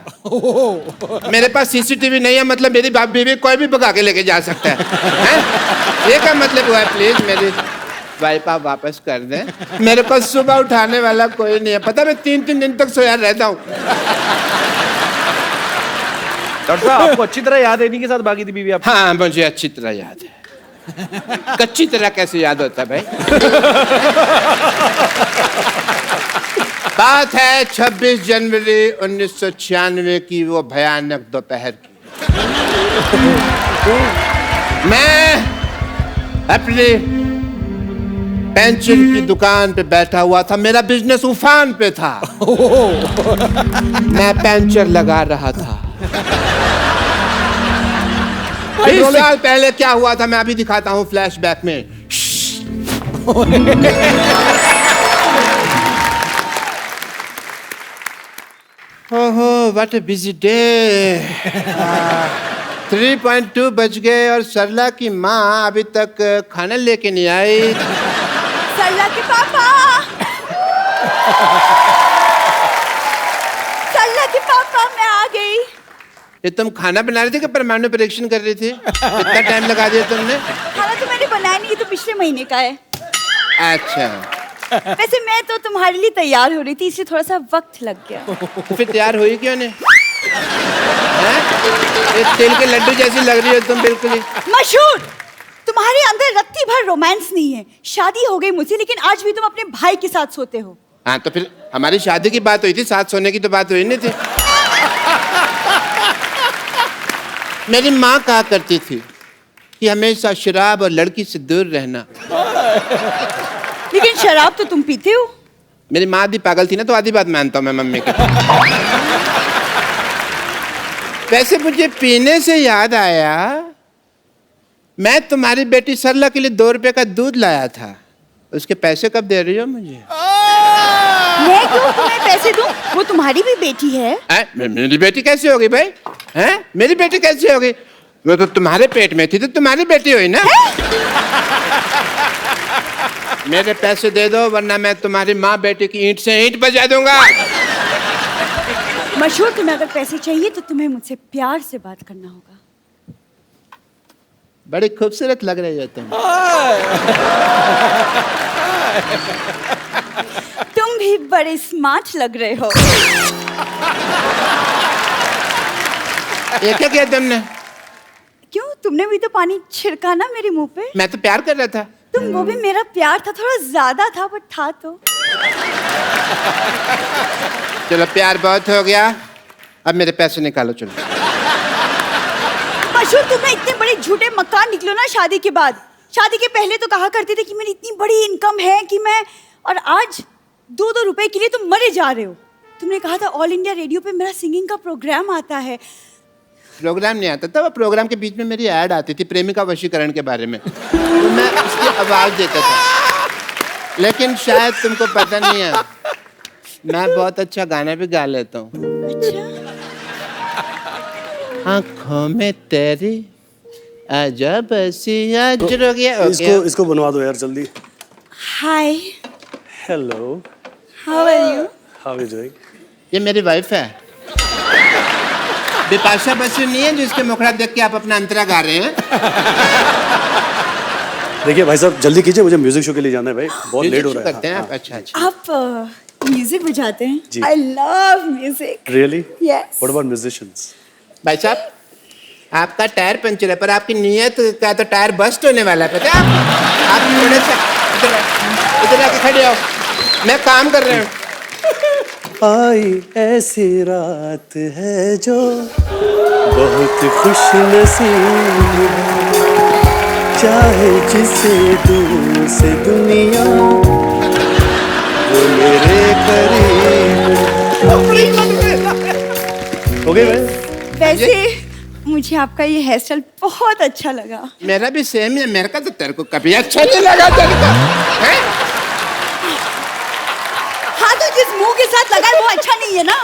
मेरे पास सीसीटीवी नहीं है, मतलब मेरी बीवी कोई भी भगा के लेके जा सकता है, हैं? ये क्या मतलब हुआ? प्लीज मेरी वाइफ आप वापस कर दें, मेरे को सुबह उठाने वाला कोई नहीं है। पता मैं 3-3 दिन तक सोया रहता हूँ। डॉक्टर साहब, आपको अच्छी तरह याद है इन्हीं के साथ भागी थी बीवी आप? हाँ, मुझे अच्छी तरह याद है। कच्ची तरह कैसे याद होता है भाई? बात है 26 जनवरी 1996 की, वो भयानक दोपहर की। मैं अपनी पेंचर की दुकान पे बैठा हुआ था, मेरा बिजनेस उफान पे था। मैं पेंचर लगा रहा था। 20 साल पहले क्या हुआ था मैं अभी दिखाता हूँ फ्लैशबैक में। ओहो व्हाट अ बिजी डे 3.2 बज गए और सरला की माँ अभी तक खाना लेके नहीं आई। सरला के पापा सरला के पापा मैं आ गई। ये तुम खाना बना रही थी कि परमाणु परीक्षण कर रही थी? कितना टाइम लगा दिया तुमने? खाना तो मैंने बनाया नहीं, ये तो पिछले महीने का है। अच्छा वैसे मैं तो तुम्हारे लिए तैयार हो रही थी, इसलिए थोड़ा सा वक्त लग गया। तो फिर तैयार हुई क्यों नहीं? ये तिल के लड्डू जैसी लग रही हो तुम बिल्कुल ही। मशहूर, तुम्हारे अंदर रत्ती भर रोमांस नहीं है। शादी हो गई मुझसे, लेकिन आज भी तुम अपने भाई के साथ सोते हो। हाँ तो फिर हमारी शादी की बात हुई थी, साथ सोने की तो बात हुई नहीं थी। मेरी माँ कहा करती थी कि हमेशा शराब और लड़की से दूर रहना। लेकिन शराब तो तुम पीते हो। मेरी माँ आधी पागल थी ना, तो आधी बात मानता हूँ मैं मम्मी की। वैसे मुझे पीने से याद आया, मैं तुम्हारी बेटी सरला के लिए 2 रुपए का दूध लाया था, उसके पैसे कब दे रही हो मुझे? मैं क्यों तुम्हें पैसे दूं? वो तुम्हारी भी बेटी है। मेरी बेटी कैसे होगी भाई? हैं? मेरी बेटी कैसे होगी? वो तो तुम्हारे पेट में थी तो तुम्हारी बेटी हुई ना। मेरे पैसे दे दो वरना मैं तुम्हारी माँ बेटी की ईंट से ईंट बजा दूंगा। मशहूर, तुम्हें अगर पैसे चाहिए तो तुम्हें मुझसे प्यार से बात करना होगा। बड़ी खूबसूरत लग रही हो तुम। तुम भी बड़े स्मार्ट लग रहे हो। ये क्या किया तुमने? क्यों, तुमने भी तो पानी छिड़का ना मेरे मुंह पे। मैं तो प्यार कर रहा था। तुम वो भी मेरा प्यार था, थोड़ा ज्यादा था बट था तो। चलो प्यार बहुत हो गया, अब मेरे पैसे निकालो चलो। मशहूर, तुम्हें इतने बड़े झूठे मक्कार निकलो ना शादी के बाद। शादी के पहले तो कहा करते थे कि मेरी इतनी बड़ी इनकम है कि मैं, और आज 2-2 रुपए के लिए तुम मरे जा रहे हो। तुमने कहा था ऑल इंडिया रेडियो पे मेरा सिंगिंग का प्रोग्राम आता है। प्रोग्राम नहीं आता था, वो प्रोग्राम के बीच में मेरी ऐड आती थी प्रेमिका वशीकरण के बारे में, तो मैं उसकी आवाज देता था। लेकिन शायद तुमको पता नहीं है, मैं बहुत अच्छा गाना भी गा लेता हूँ। अच्छा? आँखों में तेरी अजब सी अजरोगिया। इसको बनवा दो यार जल्दी। Hi, hello, how are you? How are you doing? ये मेरी वाइफ है, बिपाशा बसु नहीं है जिसके मुखड़ा देख के आप अपना अंतरा गा रहे हैं। देखिए भाई साहब जल्दी कीजिए, मुझे म्यूजिक शो के लिए जाना है भाई, बहुत लेट हो रहा है। करते हैं आप? अच्छा अच्छा। आप म्यूजिक बजाते हैं? जी। I love music. Really? Yes. What about musicians? भाई साहब आपका टायर पंचर है, पर आपकी नीयत का तो टायर बस्ट होने वाला है, पता है? आप थोड़े से इधर आके खड़े हो, मैं काम कर रहा हूँ। आई ऐसी रात है जो बहुत खुश नसीब है, चाहे जिसे दूर से दुनिया वो मेरे करीब। हो गई भाई? वैसे मुझे आपका ये हेयर स्टाइल बहुत अच्छा लगा। मेरा भी सेम है, मेरे का तो तेरे को कभी अच्छा नहीं लगा तेरे को, हैं? हाँ तो जिस मुंह के साथ लगा है वो अच्छा नहीं है ना।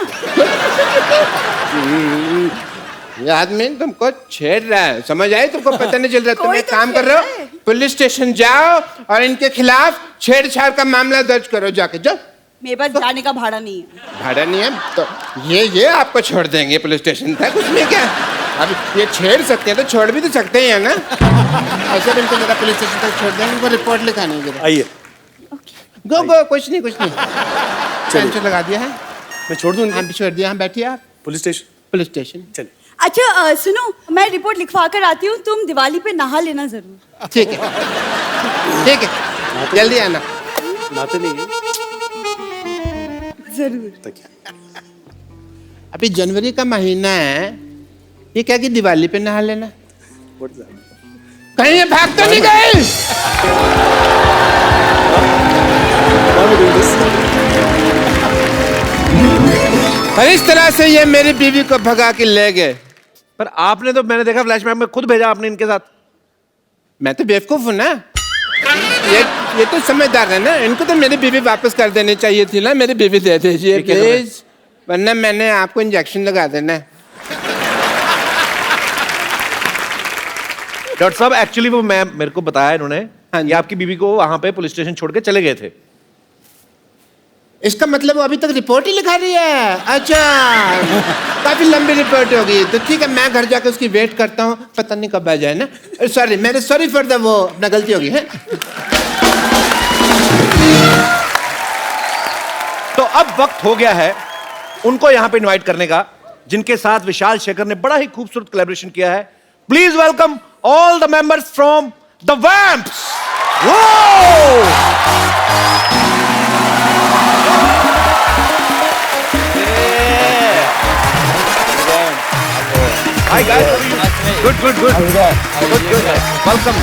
ये आदमी तुमको छेड़ रहा है, समझ आई? तुमको पता नहीं चल रहा? तुम एक काम कर रहे हो, पुलिस स्टेशन जाओ और इनके खिलाफ छेड़छाड़ का मामला दर्ज करो, जाके जाओ। मेरे पास जाने का भाड़ा नहीं है। भाड़ा नहीं है तो ये आपको छोड़ देंगे पुलिस स्टेशन तक, उसमें क्या? अब ये छेड़ सकते हैं तो छोड़ भी तो सकते हैं ना। ऐसे भी इनको जरा पुलिस स्टेशन तक छोड़ देंगे, उनको रिपोर्ट लिखानी है। आइए गो गो, कुछ नहीं टेंशन लगा दिया है। मैं छोड़ दूं? हाँ छोड़ दिया। हाँ बैठिए आप। Police station? पुलिस स्टेशन चलिए। अच्छा सुनो, मैं रिपोर्ट लिखवा कर आती हूँ, तुम दिवाली पे नहा लेना जरूर। ठीक है ठीक है, जल्दी आना। नहाते नहीं है? जरूर। अभी जनवरी का महीना है, ये क्या कि दिवाली पे नहा लेना? कहीं ये भाग तो नहीं गई? और इस तरह से ये मेरी बीवी को भगा के ले गए। पर आपने तो, मैंने देखा फ्लैशबैक में, खुद भेजा आपने इनके साथ। मैं तो बेवकूफ हूँ ना, ये तो समझदार है ना, इनको तो मेरी बीवी वापस कर देनी चाहिए थी ना। मेरी बीवी दे दीजिए प्लीज। वरना मैंने आपको इंजेक्शन लगा देना है। डॉक्टर साहब एक्चुअली वो मैं मेरे को बताया इन्होंने हाँ जी। कि आपकी बीवी को वहां पे पुलिस स्टेशन छोड़ के चले गए थे। इसका मतलब वो अभी तक रिपोर्ट ही लिखा रही है? अच्छा, काफी लंबी रिपोर्ट होगी। तो ठीक है, मैं घर जाकर उसकी वेट करता हूँ, पता नहीं कब आ जाए ना। सॉरी, मेरे सॉरी फॉर द वो अपना गलती होगी है। तो अब वक्त हो गया है उनको यहाँ पे इनवाइट करने का, जिनके साथ विशाल शेखर ने बड़ा ही खूबसूरत कोलैबोरेशन किया है। Please welcome all the members from the Vamps. Hi guys, how are you? Good. Good. Welcome.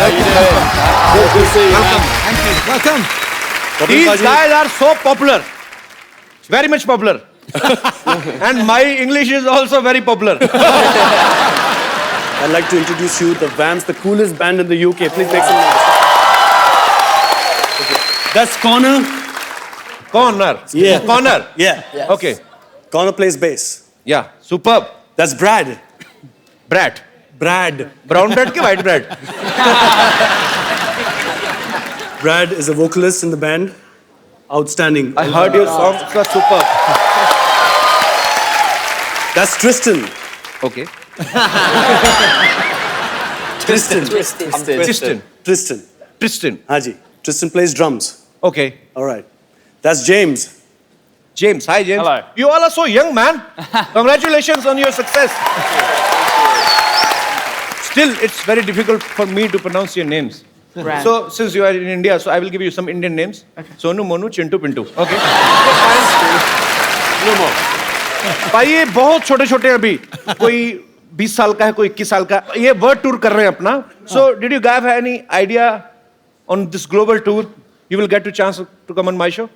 Welcome. These guys are so popular, very much popular, and my English is also very popular. I'd like to introduce you the Vamps, the coolest band in the UK. Please make some noise. That's Connor. Connor. Yeah. Connor. Yeah. Okay. Connor plays bass. Yeah. Superb. That's Brad. Brad. Brad. Brown bread ke white bread? Brad is a vocalist in the band. Outstanding. I heard your song. It was superb. That's Tristan. Okay. Tristan. Tristan. Haji. Tristan plays drums. Okay. All right. That's James. James. Hi, James. Hello. You all are so young, man. Congratulations on your success. Still, it's very difficult for me to pronounce your names. So, since you are in India, so I will give you some Indian names. Sonu, Monu, Chintu, Pintu. Okay. No more. भाई ये बहुत छोटे छोटे अभी कोई 20 साल का है, कोई 21 साल का, ये वर्ल्ड टूर कर रहे हैं अपना. So, did you guys have any idea on this global tour? You will get a chance to come on my show.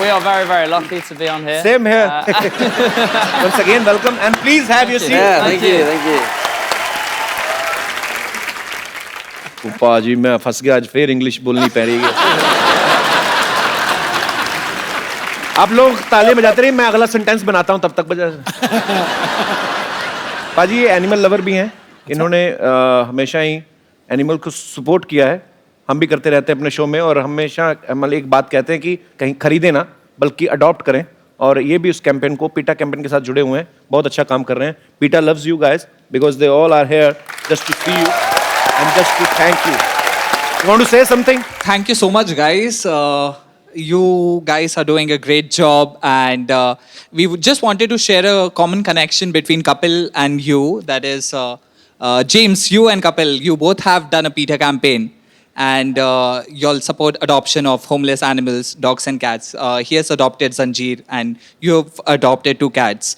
We are very, very lucky to be on here. Same here. Once again, welcome and please have your seat. Thank you. उपा जी मैं फंस गया, आज फिर इंग्लिश बोलनी पड़ रही है. आप लोग तालियां बजाते रहिए, मैं अगला सेंटेंस बनाता हूं तब तक बजा. पाजी ये एनिमल लवर भी हैं, इन्होंने हमेशा ही एनिमल को सपोर्ट किया है. हम भी करते रहते हैं अपने शो में और हमेशा मतलब एक बात कहते हैं कि कहीं खरीदें ना बल्कि अडॉप्ट करें, और ये भी उस कैंपेन को पीटा कैंपेन के साथ जुड़े हुए हैं, बहुत अच्छा काम कर रहे हैं. Peeta loves you guys because they all are here just to see you and just to thank you. You want to say something? Thank you so much, guys. You guys are doing a great job, and we just wanted to share a common connection between Kapil and you. That is, James, you and Kapil, you both have done a PETA campaign, and you'll support adoption of homeless animals, dogs and cats. He has adopted Zanjeer, and you have adopted 2 cats.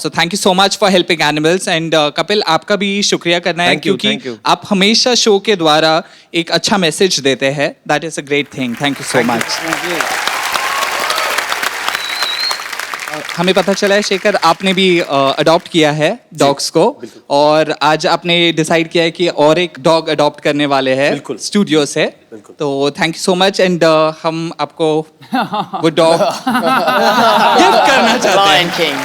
So thank you so much for helping animals. And Kapil, आपका भी शुक्रिया करना है Thank you, क्योंकि thank you. आप हमेशा शो के द्वारा एक अच्छा मैसेज देते हैं. That is a great thing. Thank you so much. हमें पता चला है शेखर आपने भी अडॉप्ट किया है डॉग्स को, और आज आपने डिसाइड किया है कि और एक डॉग अडॉप्ट करने वाले हैं स्टूडियो से. तो thank you so much, and हम आपको वो डॉग गिफ्ट करना चाहते हैं.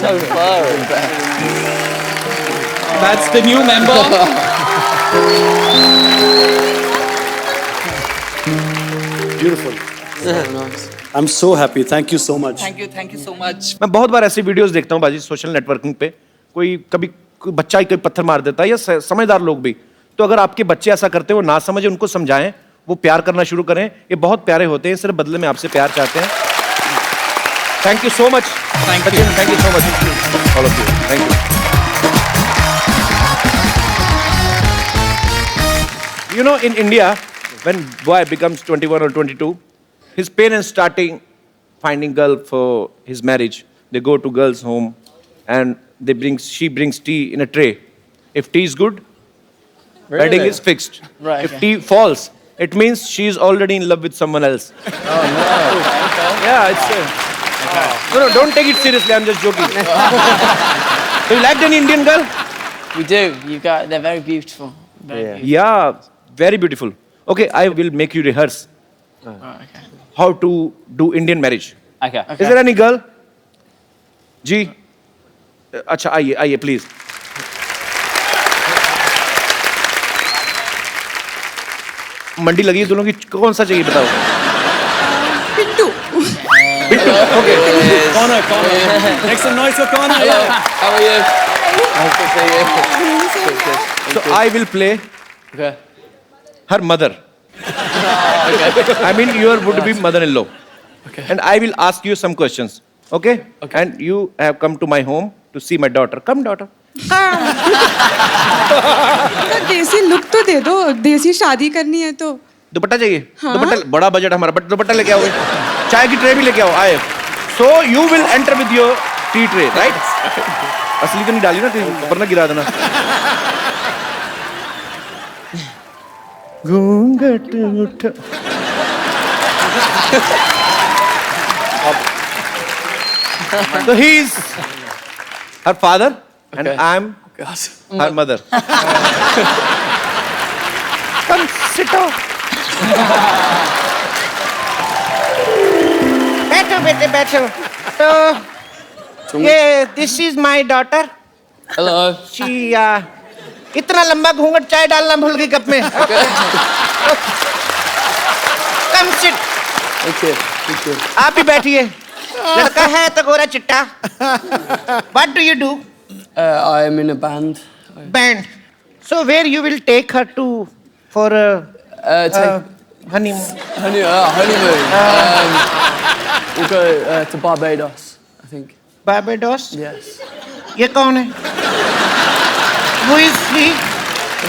So far. That's the new member. Beautiful. Nice. I'm so happy. Thank you so much. Thank you so much. मैं बहुत बार ऐसी वीडियोस देखता हूँ बाजी सोशल नेटवर्किंग पे, कोई कभी कोई बच्चा ही कोई पत्थर मार देता है या समझदार लोग भी. तो अगर आपके बच्चे ऐसा करते हो ना समझे, उनको समझाएं, वो प्यार करना शुरू करें. ये बहुत प्यारे होते हैं, सिर्फ बदले में आपसे प्यार चाहते हैं. Thank you so much. Thank you so much all of you. Thank you. You know, in India, when boy becomes 21 or 22, his parents starting finding girl for his marriage. They go to girl's home, and she brings tea in a tray. If tea is good, wedding is fixed. Right. If tea falls, it means she is already in love with someone else. Oh no. Yeah, it's. No, don't take it seriously. I'm just joking. So you liked an Indian girl? We do. They're very beautiful. Very beautiful. Yeah, very beautiful. Okay, I will make you rehearse Okay. how to do Indian marriage. Okay. Is there any girl? जी अच्छा आइए प्लीज मंडी लगी है दोनों की कौन सा चाहिए बताओ पिंटू ओके कौन है नेक्स्ट नॉइस का कौन है How are you? Nice to see you. so I will play Okay. her mother I mean your would be mother-in-law and I will ask you some questions okay and you have come to my home to see my daughter come daughter तो देसी लुक तो दे दो देसी शादी करनी है तो दुपट्टा चाहिए दुपट्टा बड़ा बजट हमारा बट दुपट्टा लेके आओगे चाय की ट्रे भी लेके आओ आए so you will enter with your T tray right असली तो नहीं डाली ना वरना गिरा देना घूंघट उठ so he is her father and I am her mother come sit down बैठो बेटे बैठो तो ये this is my daughter Hello. She इतना लंबा घूंघट चाय डालना भूल गई कप में कम सिट Thank you. आप भी बैठिए लड़का है तो गोरा चिट्टा what do you do I am in a band. Band so where you will take her to for honeymoon Honeymoon. We'll go to Barbados, I think. Barbados Yes. ये कौन है Who is he?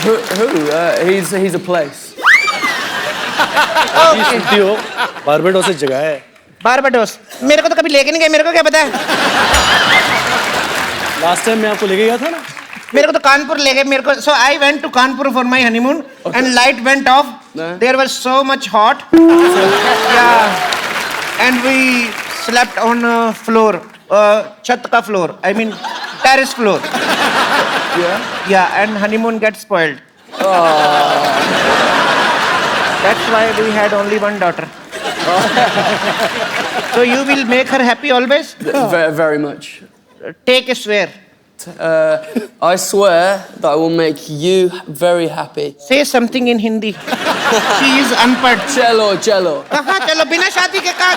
Who? He's a place. सुनती हो बारबेडोस एक जगह है बारबाडोस मेरे को तो कभी लेके नहीं गए मेरे को क्या पता है लास्ट टाइम मैं आपको लेके गया था ना मेरे को तो कानपुर ले गए मेरे को so I went to Kanpur for my honeymoon and light went off there was so much hot yeah and we slept on floor छत का floor I mean terrace floor yeah and honeymoon get spoiled that's why we had only one daughter so you will make her happy always Very, very much. take a swear I swear that I will make you very happy. say something in hindi she is unpad Cello. कहाँ चलो बिना शादी के कहाँ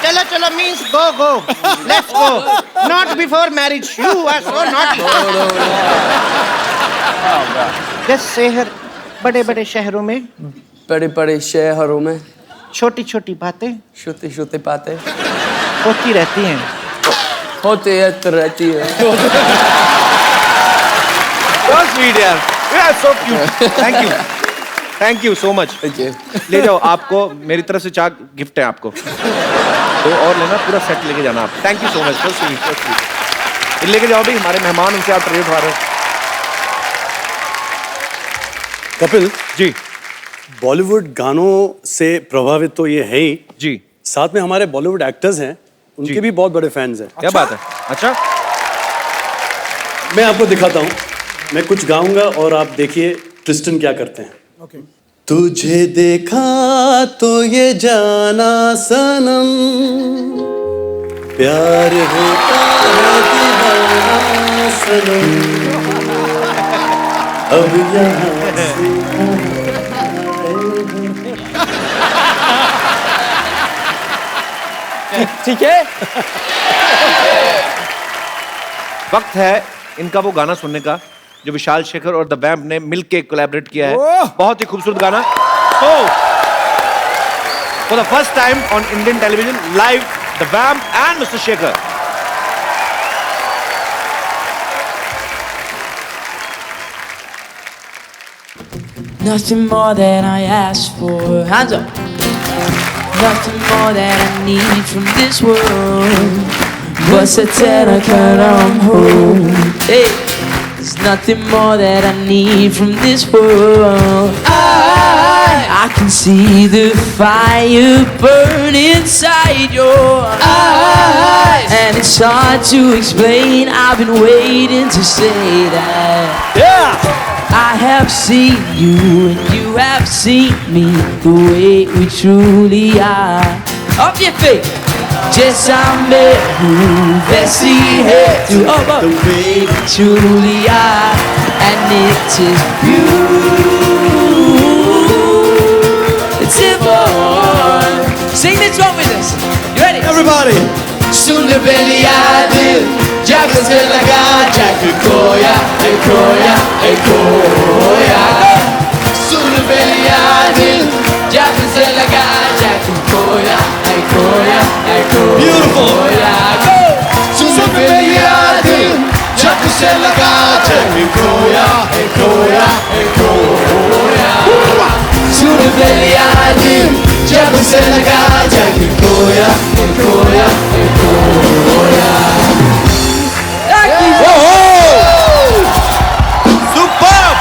चलो चलो means go let's go not before marriage you are so naughty just say her बड़े शहरों में बड़े शहरों में छोटी बातें छोटी बातें होती रहती हैं रहती है so sweet यार you are so cute thank you so much Thank you. ले जाओ आपको मेरी तरफ से चाक गिफ्ट है आपको तो और लेना पूरा सेट लेके जाना आप thank you so much so sweet लेके जाओ भी हमारे मेहमान उनसे आप ट्रीट उठा रहे हो कपिल जी बॉलीवुड गानों से प्रभावित तो ये है ही जी साथ में हमारे बॉलीवुड एक्टर्स हैं उनके भी बहुत बड़े फैंस हैं क्या बात है अच्छा मैं आपको दिखाता हूँ मैं कुछ गाऊंगा और आप देखिए ट्रिस्टन क्या करते हैं तुझे देखा तो ये जाना सनम प्यार होता है दीवाना सनम अब यहाँ से ठीक है वक्त है इनका वो गाना सुनने का जो विशाल शेखर और द वैम्प ने मिलके कोलैबोरेट किया है बहुत ही खूबसूरत गाना तो for the first time on Indian television live the vamp and mister Shekhar Nothing more than I asked for. Hands up. Nothing more than I need from this world. Bust a tenner, come home. Hey, there's nothing more that I need from this world. I I can see the fire burn inside your eyes, and it's hard to explain. I've been waiting to say that. Yeah. I have seen you and you have seen me the way we truly are. Up your feet. Jaiसा मैं हूँ वैसी है तू the way we truly are, and it is beautiful. Sing this one with us. You ready? Everybody. सुन बेलिया दिल जग से लगा जग खोया खोया खोया। सुन बेलिया दिल जग से लगा जग खोया खोया खोया। सुन बेलिया दिल जग से लगा जग खोया खोया खोया। सुन बेलिया दिल जग से लगा जग खोया खोया खोया। Superb!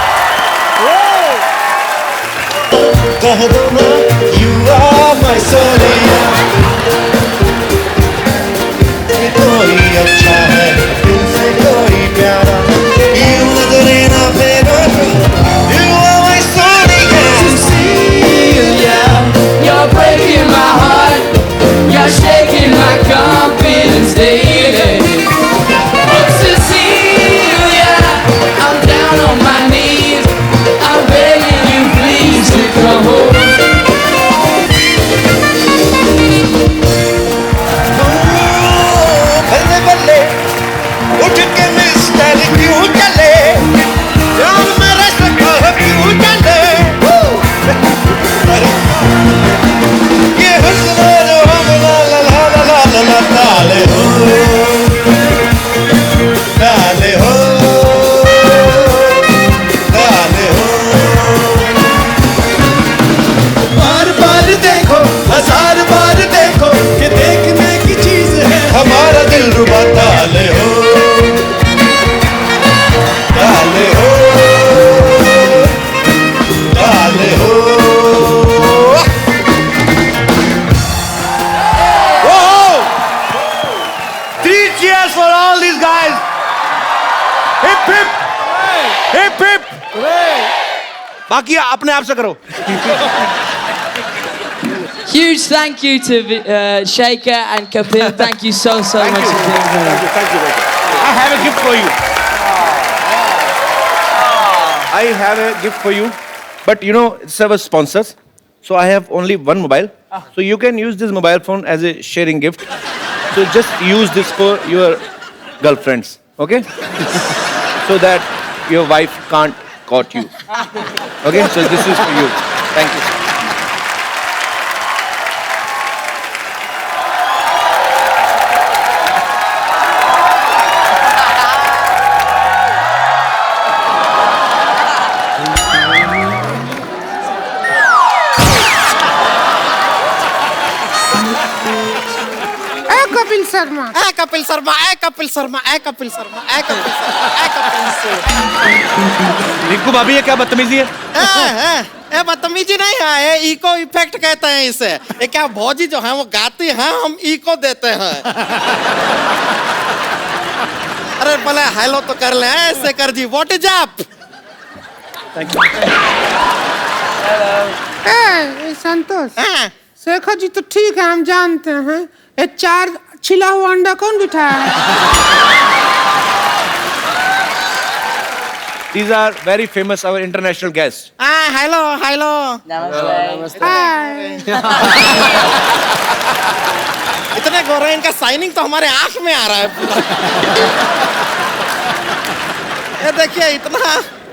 कह दो ना you are my sonia। कि कोई अच्छा है तुमसे कोई प्यारा, यूं नजरे ना फेरो, you are my sonia। Cecilia, you're breaking my heart, you're shaking my confidence daily. Oh Cecilia, I'm down on my knees, I'm begging you please to come home. बल्ले बल्ले उठ के मिस्टर क्यों चले, जान मेरा सखा क्यों चले। ये हुस्न जो हम ला ला ला ला ला ला डाले हो डाले हो डाले हो। बार बार देखो हजार बार देखो कि देखने की चीज है हमारा दिल रुबा। डाले हो डाले हो डाले हो। Three cheers for all these guys. Hip hip. Hip hip. बाकी अपने आप से करो। Huge thank you to Shaker and Kapil. Thank you so much for being here. Thank you. I have a gift for you. I have a gift for you, but you know it's our sponsors, so I have only one mobile. So you can use this mobile phone as a sharing gift. So just use this for your girlfriends, okay? So that your wife can't caught you. Okay? So this is for you. Thank you. Kapil Sharma ए कपिल शर्मा ए कपिल शर्मा ए कपिल शर्मा ए कपिल शर्मा ए कपिल शर्मा। रिंकू भाभी ये क्या बदतमीजी है? ए बदतमीजी नहीं है, ये इको इफेक्ट कहते हैं इसे। ये क्या भौजी जो है वो गाती हैं, हम इको देते हैं। अरे भले हेलो तो कर ले Shekhar ji, what is up? Thank you. Santosh Shekhar ji तो ठीक है, हम जानते हैं। ये 4 छिला हुआ अंडा कौन बिठाया है? These are very famous, our international guests. Hello hello इतने गोरे, इनका साइनिंग तो हमारे आंख में आ रहा है पूरा। ये देखिए इतना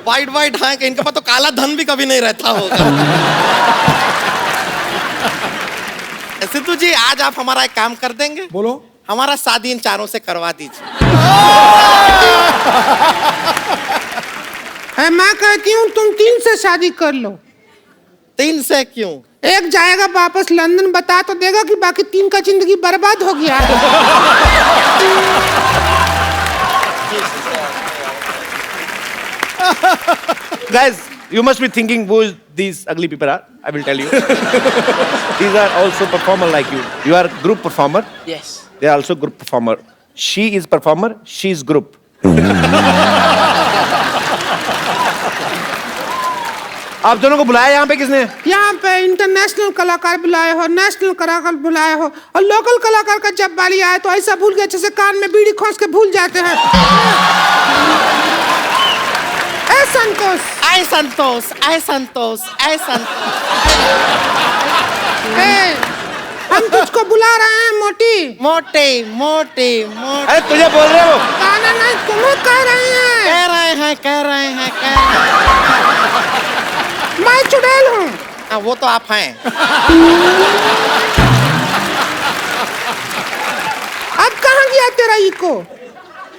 वाइट वाइट है कि इनके पास तो काला धन भी कभी नहीं रहता होगा। सिद्धू जी आज आप हमारा एक काम कर देंगे? बोलो। हमारा शादी इन चारों से करवा दीजिए। मैं कहती हूँ तुम 3 से शादी कर लो। 3 से क्यों? एक जाएगा वापस लंदन, बता तो देगा कि बाकी 3 का जिंदगी बर्बाद हो गया। Guys, You must be thinking who these ugly people are. I will tell you. These are also performer like you. You are group performer. Yes. They are also group performer. She is performer. She is group. आप दोनों को बुलाया यहाँ पे किसने? यहाँ पे इंटरनेशनल कलाकार बुलाए हो, नेशनल कलाकार बुलाए हो, और लोकल कलाकार का जब बारी आए तो ऐसा भूल गए जैसे कान में बीड़ी खोस के भूल जाते हैं। ऐ संतोष, ऐ संतोष, ऐ संतोष, ऐ संतोष। हम तुझको बुला रहे हैं मोटी। मोटे, मोटे, मोटे। अरे तुझे बोल रहे हो? गाना नहीं, तुम्हें कह रहे हैं। कह रहे हैं, कह रहे हैं, कह रहे हैं। मैं चुड़ैल हूँ। हाँ, वो तो आप हैं। अब कहाँ गया तेरा इको?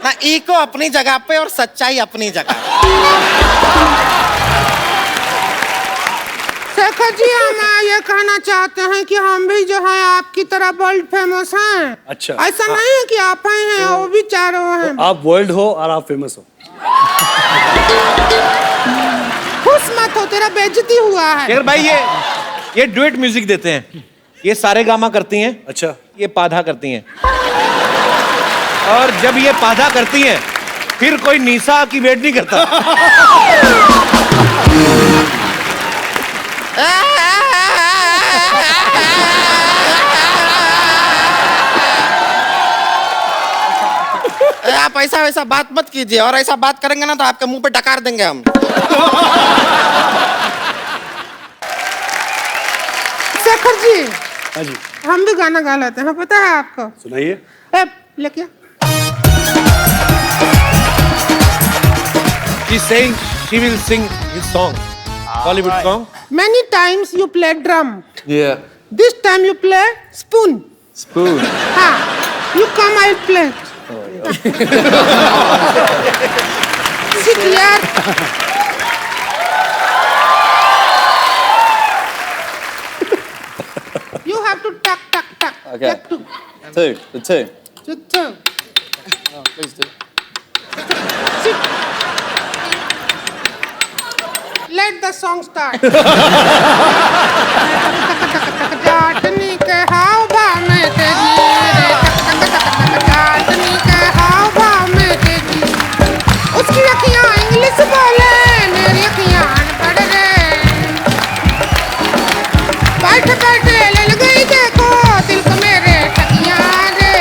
ना इको अपनी जगह पे और सच्चाई अपनी जगह। शेखर जी, हम ये कहना चाहते हैं कि हम भी जो है आपकी तरह वर्ल्ड फेमस हैं। अच्छा। ऐसा नहीं है कि आप हैं और वो भी चारों हैं। आप वर्ल्ड हो और आप फेमस हो। खुश मत हो, तेरा बेइज्जती हुआ है। शेखर भाई, ये डुएट म्यूजिक देते हैं। ये सारे गामा करती हैं। अच्छा। ये पाधा करती हैं। और जब ये पाधा करती हैं, फिर कोई निशा की वेट नहीं करता। आप ऐसा वैसा बात मत कीजिए, और ऐसा बात करेंगे ना तो आपके मुंह पे डकार देंगे हम। शेखर जी, हाँ जी, हम भी गाना गा लेते हैं, पता है आपको? सुनाइए। लेके She's saying she will sing his song, Bollywood song. Many times you play drum. Yeah. This time you play spoon. Spoon. हाँ, you come, I'll play. Sit here. You have to tuck, tuck, tuck. Okay. Get two. The two. Just two. Oh, please do. Sit. Let the song start. जाटनी के हाव भाव में तेजी रे, जाटनी के हाव भाव में तेजी। उसकी अखियाँ इंग्लिश बोले, मेरी अखियाँ अनपढ़ रे। बैठे बैठे लल गई देखो दिल को मेरे टकियाँ रे।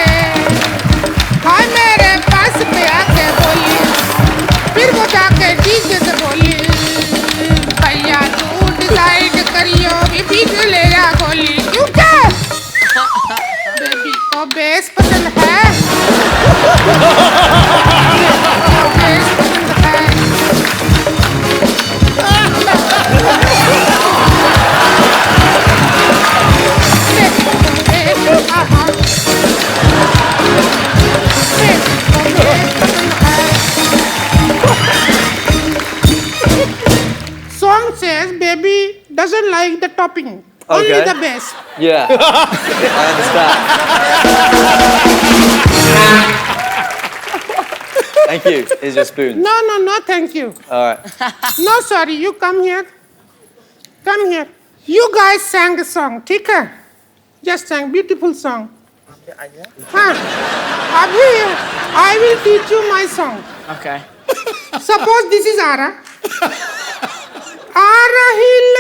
हाय मेरे पास पे आके बोली, फिर वो जाके डीजे से बोली, भैया तू डिसाइड करियो बीबी को ले जा गोली। क्यों क्या? बेबी को बेस पसंद है। बेस पसंद है। Song says baby doesn't like the topping, only Okay. the bass. Yeah. I understand. Thank you. Here's your spoon. No, no, no, thank you. All right. No, sorry, you come here. Come here. You guys sang a song, ठीक है? Just sang beautiful song. हाँ, अभी I will teach you my song. Okay. Suppose this is Ara. Ara Hill.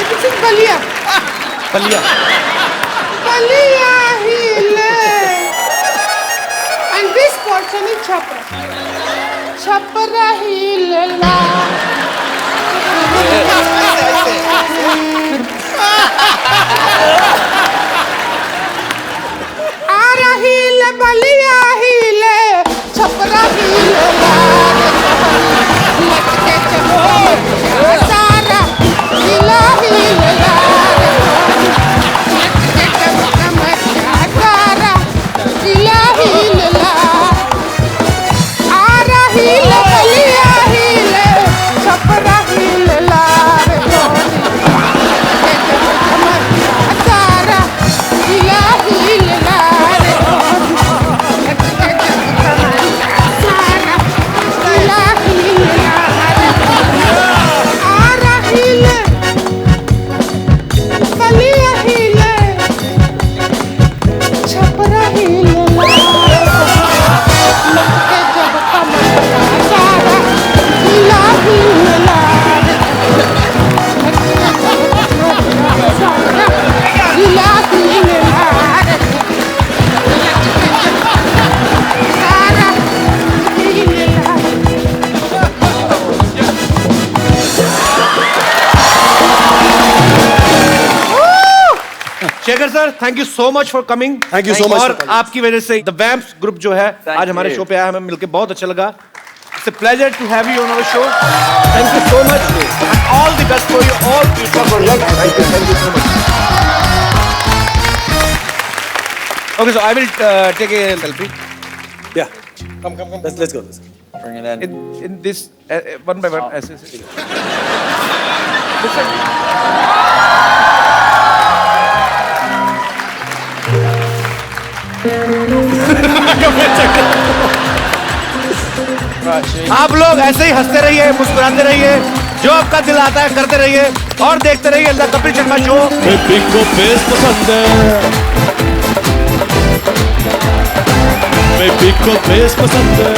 This is Balia. Balia. Balia Hill. And this portion is Chhapra. Chhapra Hill. Ara Hill, Balia Hill, Chhapra Hill. Shekhar sir, thank you so much for coming. Thank you so much और for coming. आपकी वजह से द वैम्प्स ग्रुप जो है आज हमारे you. शो पे आया, हमें मिलकर बहुत अच्छा लगा। It's a pleasure to have you on our show. Thank you so much and all the best for your all future project. Thank you so much. Okay, so I will take a selfie. Yeah. Come. Let's go. Bring it in. In this one by one. आप लोग ऐसे ही हंसते रहिए, मुस्कुराते रहिए, जो आपका दिल आता है करते रहिए और देखते रहिए द कपिल शर्मा शो। को बेस पसंद है, बेबी को बेस पसंद है।